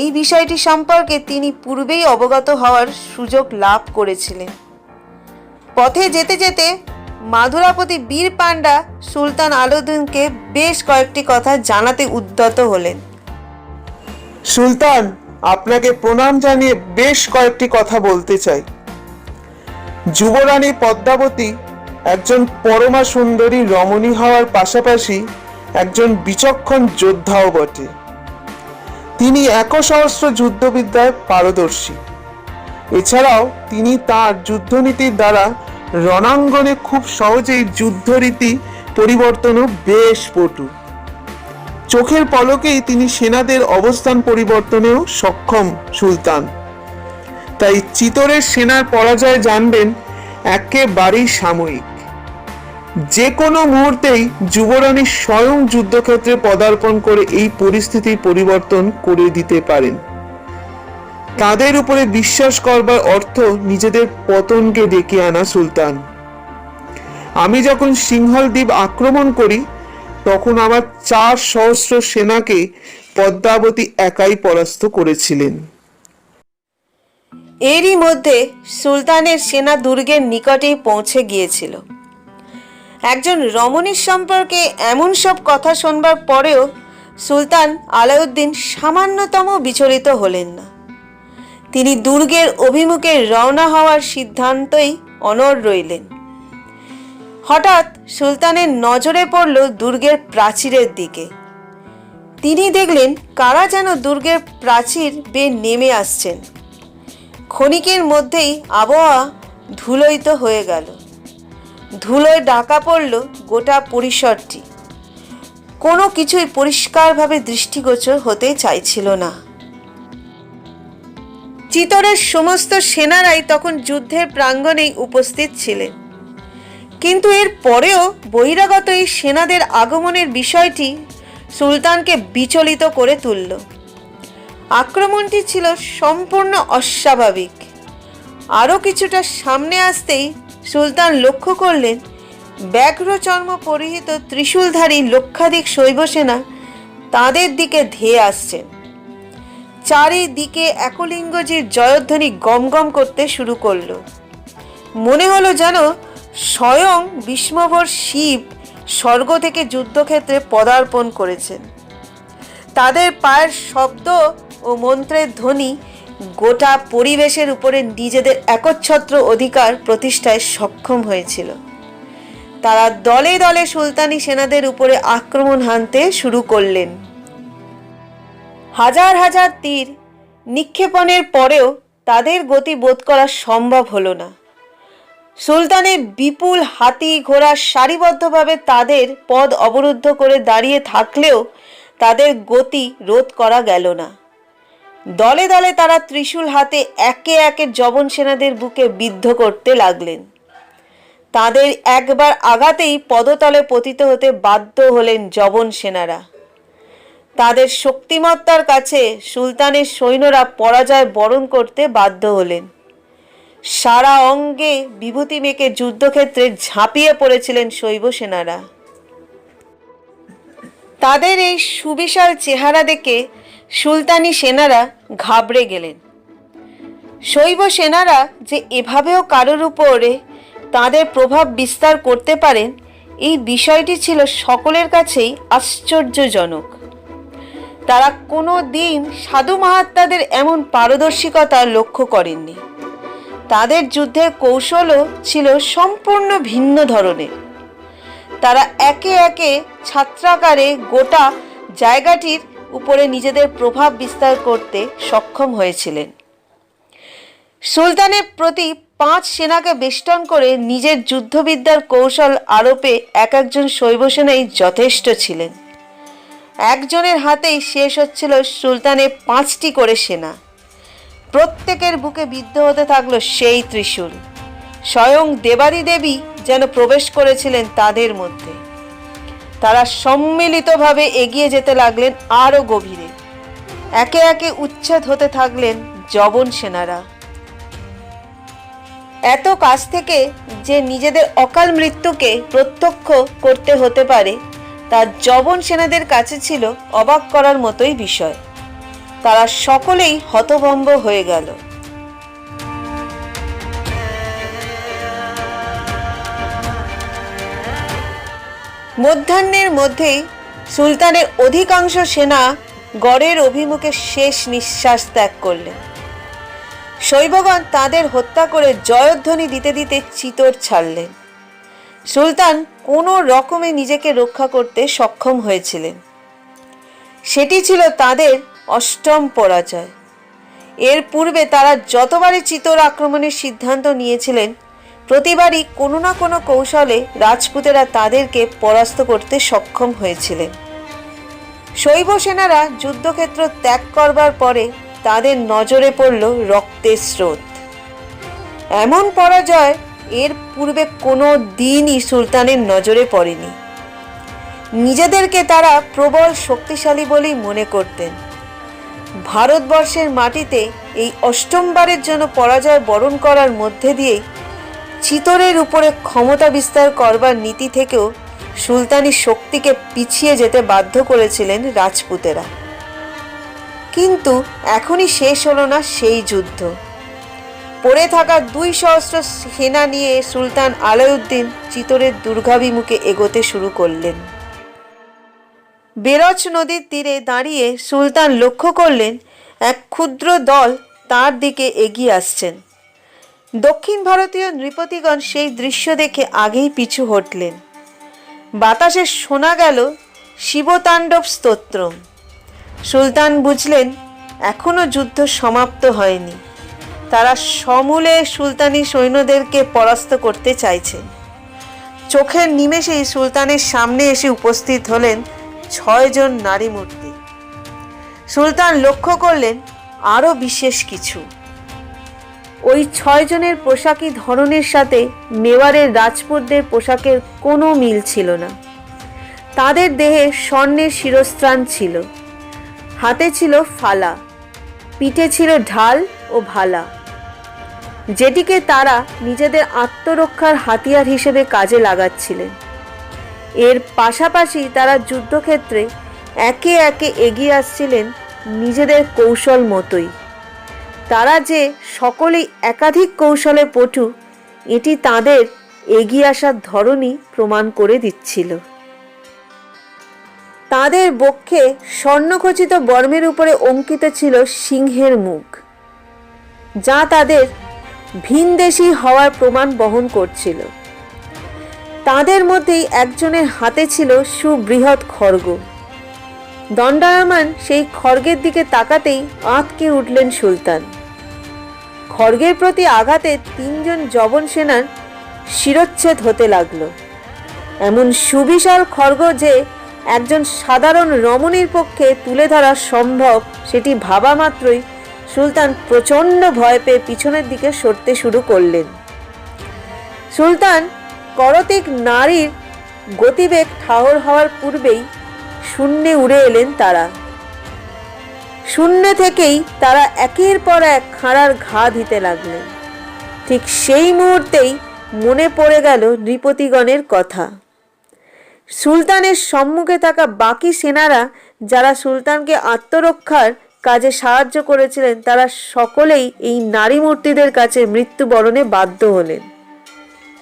S1: এই বিষয়টি সম্পর্কে তিনি পূর্বেই অবগত হওয়ার সুযোগ লাভ করেছিলেন। পথে যেতে যেতে মাধুরাপতি বীর পান্ডা সুলতান আলাউদ্দিনকে বেশ কয়েকটি কথা জানাতে উদ্যত হলেন।
S3: সুলতান, আপনাকে প্রণাম জানিয়ে বেশ কয়েকটি কথা বলতে চাই। যুবরানী পদ্মাবতী একজন পরমা সুন্দরী রমণী হওয়ার পাশাপাশি একজন বিচক্ষণ যোদ্ধাও বটে। তিনি 1,000 যুদ্ধবিদ্যায় পারদর্শী। এছাড়াও তিনি তার যুদ্ধনীতির দ্বারা রণাঙ্গনে খুব সহজেই যুদ্ধরীতি পরিবর্তনও বেশ পটু। চোখের পলকেই তিনি সেনাদের অবস্থান পরিবর্তনেও সক্ষম সুলতান। তাই চিতরের সেনার পরাজয় জানবেন একেবারেই সাময়িক। যে কোনো মুহূর্তেই যুবরানী স্বয়ং যুদ্ধক্ষেত্রে পদার্পণ করে এই পরিস্থিতির পরিবর্তন করে দিতে পারেন। তাদের উপরে বিশ্বাস করবার অর্থ নিজেদের পতনকে ডেকে আনা সুলতান। আমি যখন সিংহল দ্বীপ আক্রমণ করি তখন আমার 4,000 সেনাকে পদ্মাবতী একাই পরাস্ত করেছিলেন।
S1: এরই মধ্যে সুলতানের সেনা দুর্গের নিকটেই পৌঁছে গিয়েছিল। একজন রমণীর সম্পর্কে এমন সব কথা শুনবার পরেও সুলতান আলাউদ্দিন সামান্যতম বিচলিত হলেন না। তিনি দুর্গের অভিমুখে রওনা হওয়ার সিদ্ধান্তই অনড় রইলেন। হঠাৎ সুলতানের নজরে পড়ল দুর্গের প্রাচীরের দিকে। তিনি দেখলেন কারা যেন দুর্গের প্রাচীর বেয়ে নেমে আসছেন। ক্ষণিকের মধ্যেই আবহাওয়া ধুলোয়িত হয়ে গেল। ধুলোয় ঢাকা পড়ল গোটা পরিসরটি। কোনো কিছুই পরিষ্কারভাবে দৃষ্টিগোচর হতে চাইছিল না। চিতরের সমস্ত সেনারাই তখন যুদ্ধের প্রাঙ্গণেই উপস্থিত ছিলেন, কিন্তু এর পরেও বহিরাগত এই সেনাদের আগমনের বিষয়টি সুলতানকে বিচলিত করে তুলল। আক্রমণটি ছিল সম্পূর্ণ অস্বাভাবিক। আরও কিছুটা সামনে আসতেই সুলতান লক্ষ্য করলেন ব্যাঘ্রচর্ম পরিহিত ত্রিশূলধারী লক্ষাধিক শৈব সেনা তাদের দিকে ধেয়ে আসছেন। চারিদিকে একলিঙ্গজির জয়ধ্বনি গমগম করতে শুরু করলো। মনে হলো যেন স্বয়ং বিষ্ণুভর শিব স্বর্গ থেকে যুদ্ধক্ষেত্রে পদার্পণ করেছেন। তাদের পায়ের শব্দ ও মন্ত্রের ধ্বনি গোটা পরিবেশের উপরে নিজেদের একচ্ছত্র অধিকার প্রতিষ্ঠায় সক্ষম হয়েছিল। তারা দলে দলে সুলতানি সেনাদের উপরে আক্রমণ হানতে শুরু করলেন। হাজার হাজার তীর নিক্ষেপণের পরেও তাদের গতি বোধ করা সম্ভব হলো না। সুলতানের বিপুল হাতি ঘোড়া সারিবদ্ধভাবে তাদের পথ অবরুদ্ধ করে দাঁড়িয়ে থাকলেও তাদের গতি রোধ করা গেল না। দলে দলে তারা ত্রিশূল হাতে একে একে যবন সেনাদের বুকে বিদ্ধ করতে লাগলেন। তাদের একবার আঘাতেই পদতলে পতিত হতে বাধ্য হলেন যবন সেনারা। তাদের শক্তিমত্তার কাছে সুলতানের সৈন্যরা পরাজয় বরণ করতে বাধ্য হলেন। সারা অঙ্গে বিভূতি মেখে যুদ্ধক্ষেত্রে ঝাঁপিয়ে পড়েছিলেন শৈব সেনারা। তাদের এই সুবিশাল চেহারা দেখে সুলতানি সেনারা ঘাবড়ে গেলেন। শৈব সেনারা যে এভাবেও কারোর উপরে তাদের প্রভাব বিস্তার করতে পারেন, এই বিষয়টি ছিল সকলের কাছেই আশ্চর্যজনক। তারা কোনো দিন সাধু মহাত্মাদের এমন পারদর্শিকতা লক্ষ্য করেননি। তাদের যুদ্ধের কৌশলও ছিল সম্পূর্ণ ভিন্ন ধরনের। তারা একে একে ছাত্রাকারে গোটা জায়গাটির উপরে নিজেদের প্রভাব বিস্তার করতে সক্ষম হয়েছিলেন। সুলতানের প্রতি 5 সেনাকে বেষ্টন করে নিজের যুদ্ধবিদ্যার কৌশল আরোপে এক একজন শৈব সেনাই যথেষ্ট ছিলেন। একজনের হাতেই শেষ হচ্ছিল সুলতানের 5টি করে সেনা। প্রত্যেকের বুকে বিদ্ধ হতে থাকলো সেই ত্রিশূল। স্বয়ং দেবাদিদেবী যেন প্রবেশ করেছিলেন তাদের মধ্যে। তারা সম্মিলিতভাবে এগিয়ে যেতে লাগলেন আরও গভীরে। একে একে উচ্ছেদ হতে থাকলেন যবন সেনারা। এত কাছ থেকে যে নিজেদের অকাল মৃত্যুকে প্রত্যক্ষ করতে হতে পারে, তা যবন সেনাদের কাছে ছিল অবাক করার মতোই বিষয়। তারা সকলেই হতভম্ব হয়ে গেল। মধ্যাহ্নের মধ্যেই সুলতানের অধিকাংশ সেনা গড়ের অভিমুখে শেষ নিঃশ্বাস ত্যাগ করলেন। শৈবগণ তাদের হত্যা করে জয়ধ্বনি দিতে দিতে চিতর ছাড়লেন। সুলতান কোনো রকমে নিজেকে রক্ষা করতে সক্ষম হয়েছিলেন। সেটি ছিল তাদের 8ম পরাজয়। এর পূর্বে তারা যতবারই চিতর আক্রমণের সিদ্ধান্ত নিয়েছিলেন, প্রতিবারই কোনো না কোনো কৌশলে রাজপুতেরা তাদেরকে পরাস্ত করতে সক্ষম হয়েছিলেন। শৈব সেনারা যুদ্ধক্ষেত্র ত্যাগ করবার পরে তাদের নজরে পড়ল রক্তের স্রোত। এমন পরাজয় এর পূর্বে কোনো দিনই সুলতানের নজরে পড়েনি। নিজেদেরকে তারা প্রবল শক্তিশালী বলেই মনে করতেন। ভারতবর্ষের মাটিতে এই 8মবারের জন্য পরাজয় বরণ করার মধ্যে দিয়েই চিতরের উপরে ক্ষমতা বিস্তার করবার নীতি থেকেও সুলতানি শক্তিকে পিছিয়ে যেতে বাধ্য করেছিলেন রাজপুতেরা। কিন্তু এখনই শেষ হলো না সেই যুদ্ধ। পড়ে থাকা 2 সহস্র সেনা নিয়ে সুলতান আলাউদ্দিন চিতরের দুর্গাভিমুখে এগোতে শুরু করলেন। বেরচ নদীর তীরে দাঁড়িয়ে সুলতান লক্ষ্য করলেন এক ক্ষুদ্র দল তার দিকে এগিয়ে আসছেন। দক্ষিণ ভারতীয় নৃপতিগণ সেই দৃশ্য দেখে আগেই পিছু হটলেন। বাতাসে শোনা গেল শিবতাণ্ডব স্তোত্রম। সুলতান বুঝলেন এখনো যুদ্ধ সমাপ্ত হয়নি। তারা সমূলে সুলতানি সৈন্যদেরকে পরাস্ত করতে চাইছেন। চোখের নিমেষেই সুলতানের সামনে এসে উপস্থিত হলেন 6 জন নারী মূর্তি। সুলতান লক্ষ্য করলেন আরও বিশেষ কিছু। ওই 6 জনের পোশাকি ধরনের সাথে মেওয়ারের রাজপুতদের পোশাকের কোনো মিল ছিল না। তাদের দেহে স্বর্ণের শিরস্ত্রাণ ছিল, হাতে ছিল ফালা, পিঠে ছিল ঢাল ও ভালা। যেটিকে তারা নিজেদের আত্মরক্ষার হাতিয়ার হিসেবে কাজে লাগাচ্ছিলেন। এর পাশাপাশি তারা যুদ্ধক্ষেত্রে একে একে এগিয়ে আসছিলেন নিজেদের কৌশল মতোই। তারা যে সকলেই একাধিক কৌশলে পটু, এটি তাদের এগিয়ে আসার ধরনই প্রমাণ করে দিচ্ছিল। তাদের বক্ষে স্বর্ণখচিত বর্মের উপরে অঙ্কিত ছিল সিংহের মুখ, যা তাদের ভিনদেশী হওয়ার প্রমাণ বহন করছিল। তাদের মধ্যেই একজনের হাতে ছিল সুবৃহৎ খড়গ। দণ্ডায়মান সেই খড়গের দিকে তাকাতেই আঁতকে উঠলেন সুলতান। খড়গের প্রতি আঘাতে 3 জন যবন সেনার শিরচ্ছেদ হতে লাগলো। এমন সুবিশাল খড়গ যে একজন সাধারণ রমণীর পক্ষে তুলে ধরা সম্ভব, সেটি ভাবা মাত্রই সুলতান প্রচণ্ড ভয় পেয়ে পিছনের দিকে সরতে শুরু করলেন। সুলতান করতিক নারীর গতিবেগ ঠাহর হওয়ার পূর্বেই শূন্যে উড়ে এলেন তারা। শূন্য থেকেই তারা একের পর এক খাঁড়ার ঘা দিতে লাগলেন। ঠিক সেই মুহূর্তেই মনে পড়ে গেল নৃপতিগণের কথা। সুলতানের সম্মুখে থাকা বাকি সেনারা যারা সুলতানকে আত্মরক্ষার কাজে সাহায্য করেছিলেন, তারা সকলেই এই নারী মূর্তিদের কাছে মৃত্যুবরণে বাধ্য হলেন।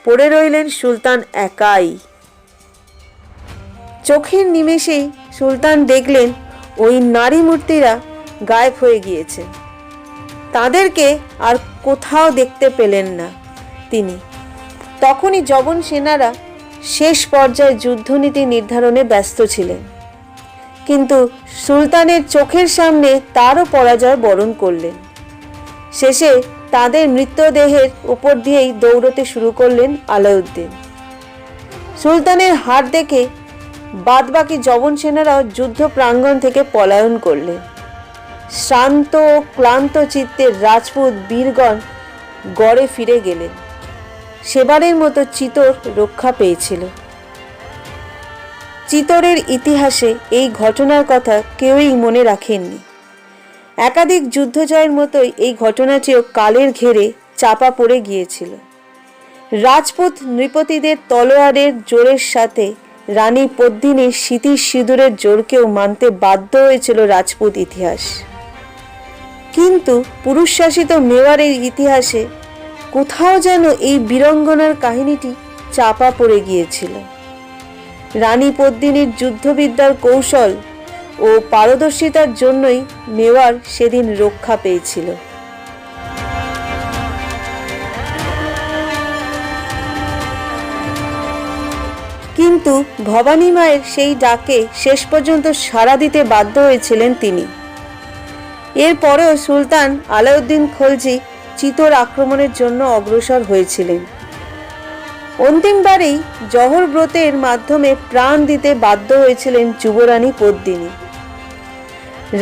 S1: পড়ে রইলেন সুলতান একাই। চোখের নিমেষেই সুলতান দেখলেন ওই নারী মূর্তিরা গায়েব হয়ে গিয়েছে। তাদেরকে আর কোথাও দেখতে পেলেন না তিনি। তখনই যবন সেনারা শেষ পর্যায়ে যুদ্ধনীতি নির্ধারণে ব্যস্ত ছিলেন, কিন্তু সুলতানের চোখের সামনে তারও পরাজয় বরণ করলেন। শেষে তাদের মৃতদেহের উপর দিয়েই দৌড়তে শুরু করলেন আলাউদ্দিন। সুলতানের হার দেখে বাদবাকি যবন সেনারাও যুদ্ধ প্রাঙ্গণ থেকে পলায়ন করলেন। শান্ত ও ক্লান্ত চিত্তে রাজপুত বীরগণ গড়ে ফিরে গেলেন। সেবারের মতো চিতোর রক্ষা পেয়েছিল। চিতোরের ইতিহাসে এই ঘটনার কথা কেউই মনে রাখেননি। একাধিক যুদ্ধ জয়ের মতোই এই ঘটনাটিও কালের ঘেরে চাপা পড়ে গিয়েছিল। রাজপুত নৃপতিদের তলোয়ারের জোরের সাথে রানী পদ্মিনীর স্মৃতির সিঁদুরের জোরকেও মানতে বাধ্য হয়েছিল রাজপুত ইতিহাস। কিন্তু পুরুষ শাসিত মেওয়ারের ইতিহাসে কোথাও যেন এই বীরঙ্গনার কাহিনীটি চাপা পড়ে গিয়েছিল। রানী পদ্মিনীর যুদ্ধবিদ্যার কৌশল ও পারদর্শিতার জন্যই মেওয়ার সেদিন রক্ষা পেয়েছিল। কিন্তু ভবানী মায়ের সেই ডাকে শেষ পর্যন্ত সাড়া দিতে বাধ্য হয়েছিলেন তিনি। এরপরেও সুলতান আলাউদ্দিন খলজি চিতোর আক্রমণের জন্য অগ্রসর হয়েছিলেন। অন্তিমবারেই জহর ব্রতের মাধ্যমে প্রাণ দিতে বাধ্য হয়েছিলেন যুবরানী পদ্মিনী।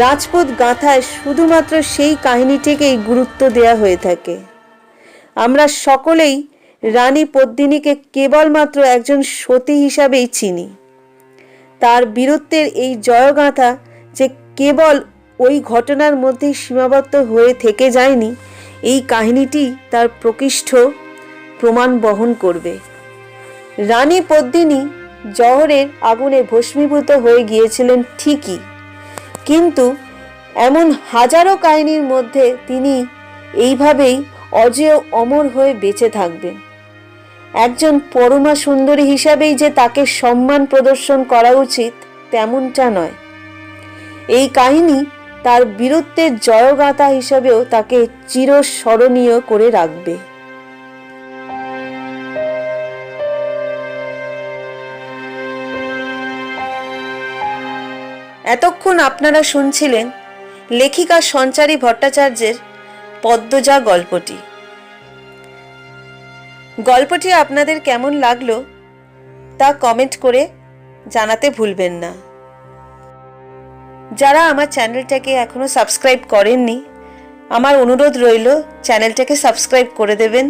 S1: রাজপুত গাথায় শুধুমাত্র সেই কাহিনীটিকেই গুরুত্ব দেয়া হয়ে থাকে। আমরা সকলেই রানী পদ্মিনীকে কেবলমাত্র একজন সতী হিসাবেই চিনি। তার বীরত্বের এই জয়গাথা যে কেবল ওই ঘটনার মধ্যেই সীমাবদ্ধ হয়ে থেকে যায়নি, এই কাহিনীটি তার প্রকৃষ্ট প্রমাণ বহন করবে। রানী পদ্মিনী জহরের আগুনে ভস্মীভূত হয়ে গিয়েছিলেন ঠিকই, কিন্তু এমন হাজারো কাহিনীর মধ্যে তিনি এইভাবেই অজেয় অমর হয়ে বেঁচে থাকবেন। একজন পরমা সুন্দরী হিসাবেই যে তাকে সম্মান প্রদর্শন করা উচিত তেমনটা নয়। এই কাহিনী তার বীরত্বের জয়গাথা হিসাবেও তাকে চিরস্মরণীয় করে রাখবে। এতক্ষণ আপনারা শুনছিলেন লেখিকা সঞ্চারী ভট্টাচার্যের পদ্মজা গল্পটি। গল্পটি আপনাদের কেমন লাগলো তা কমেন্ট করে জানাতে ভুলবেন না। যারা আমার চ্যানেলটাকে এখনো সাবস্ক্রাইব করেননি, আমার অনুরোধ রইল চ্যানেলটাকে সাবস্ক্রাইব করে দেবেন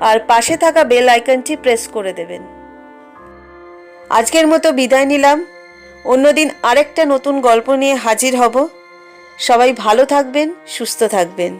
S1: আর পাশে থাকা বেল আইকনটি প্রেস করে দেবেন। আজকের মতো বিদায় নিলাম। অন্যদিন আরেকটা নতুন গল্প নিয়ে হাজির হব। সবাই ভালো থাকবেন, সুস্থ থাকবেন।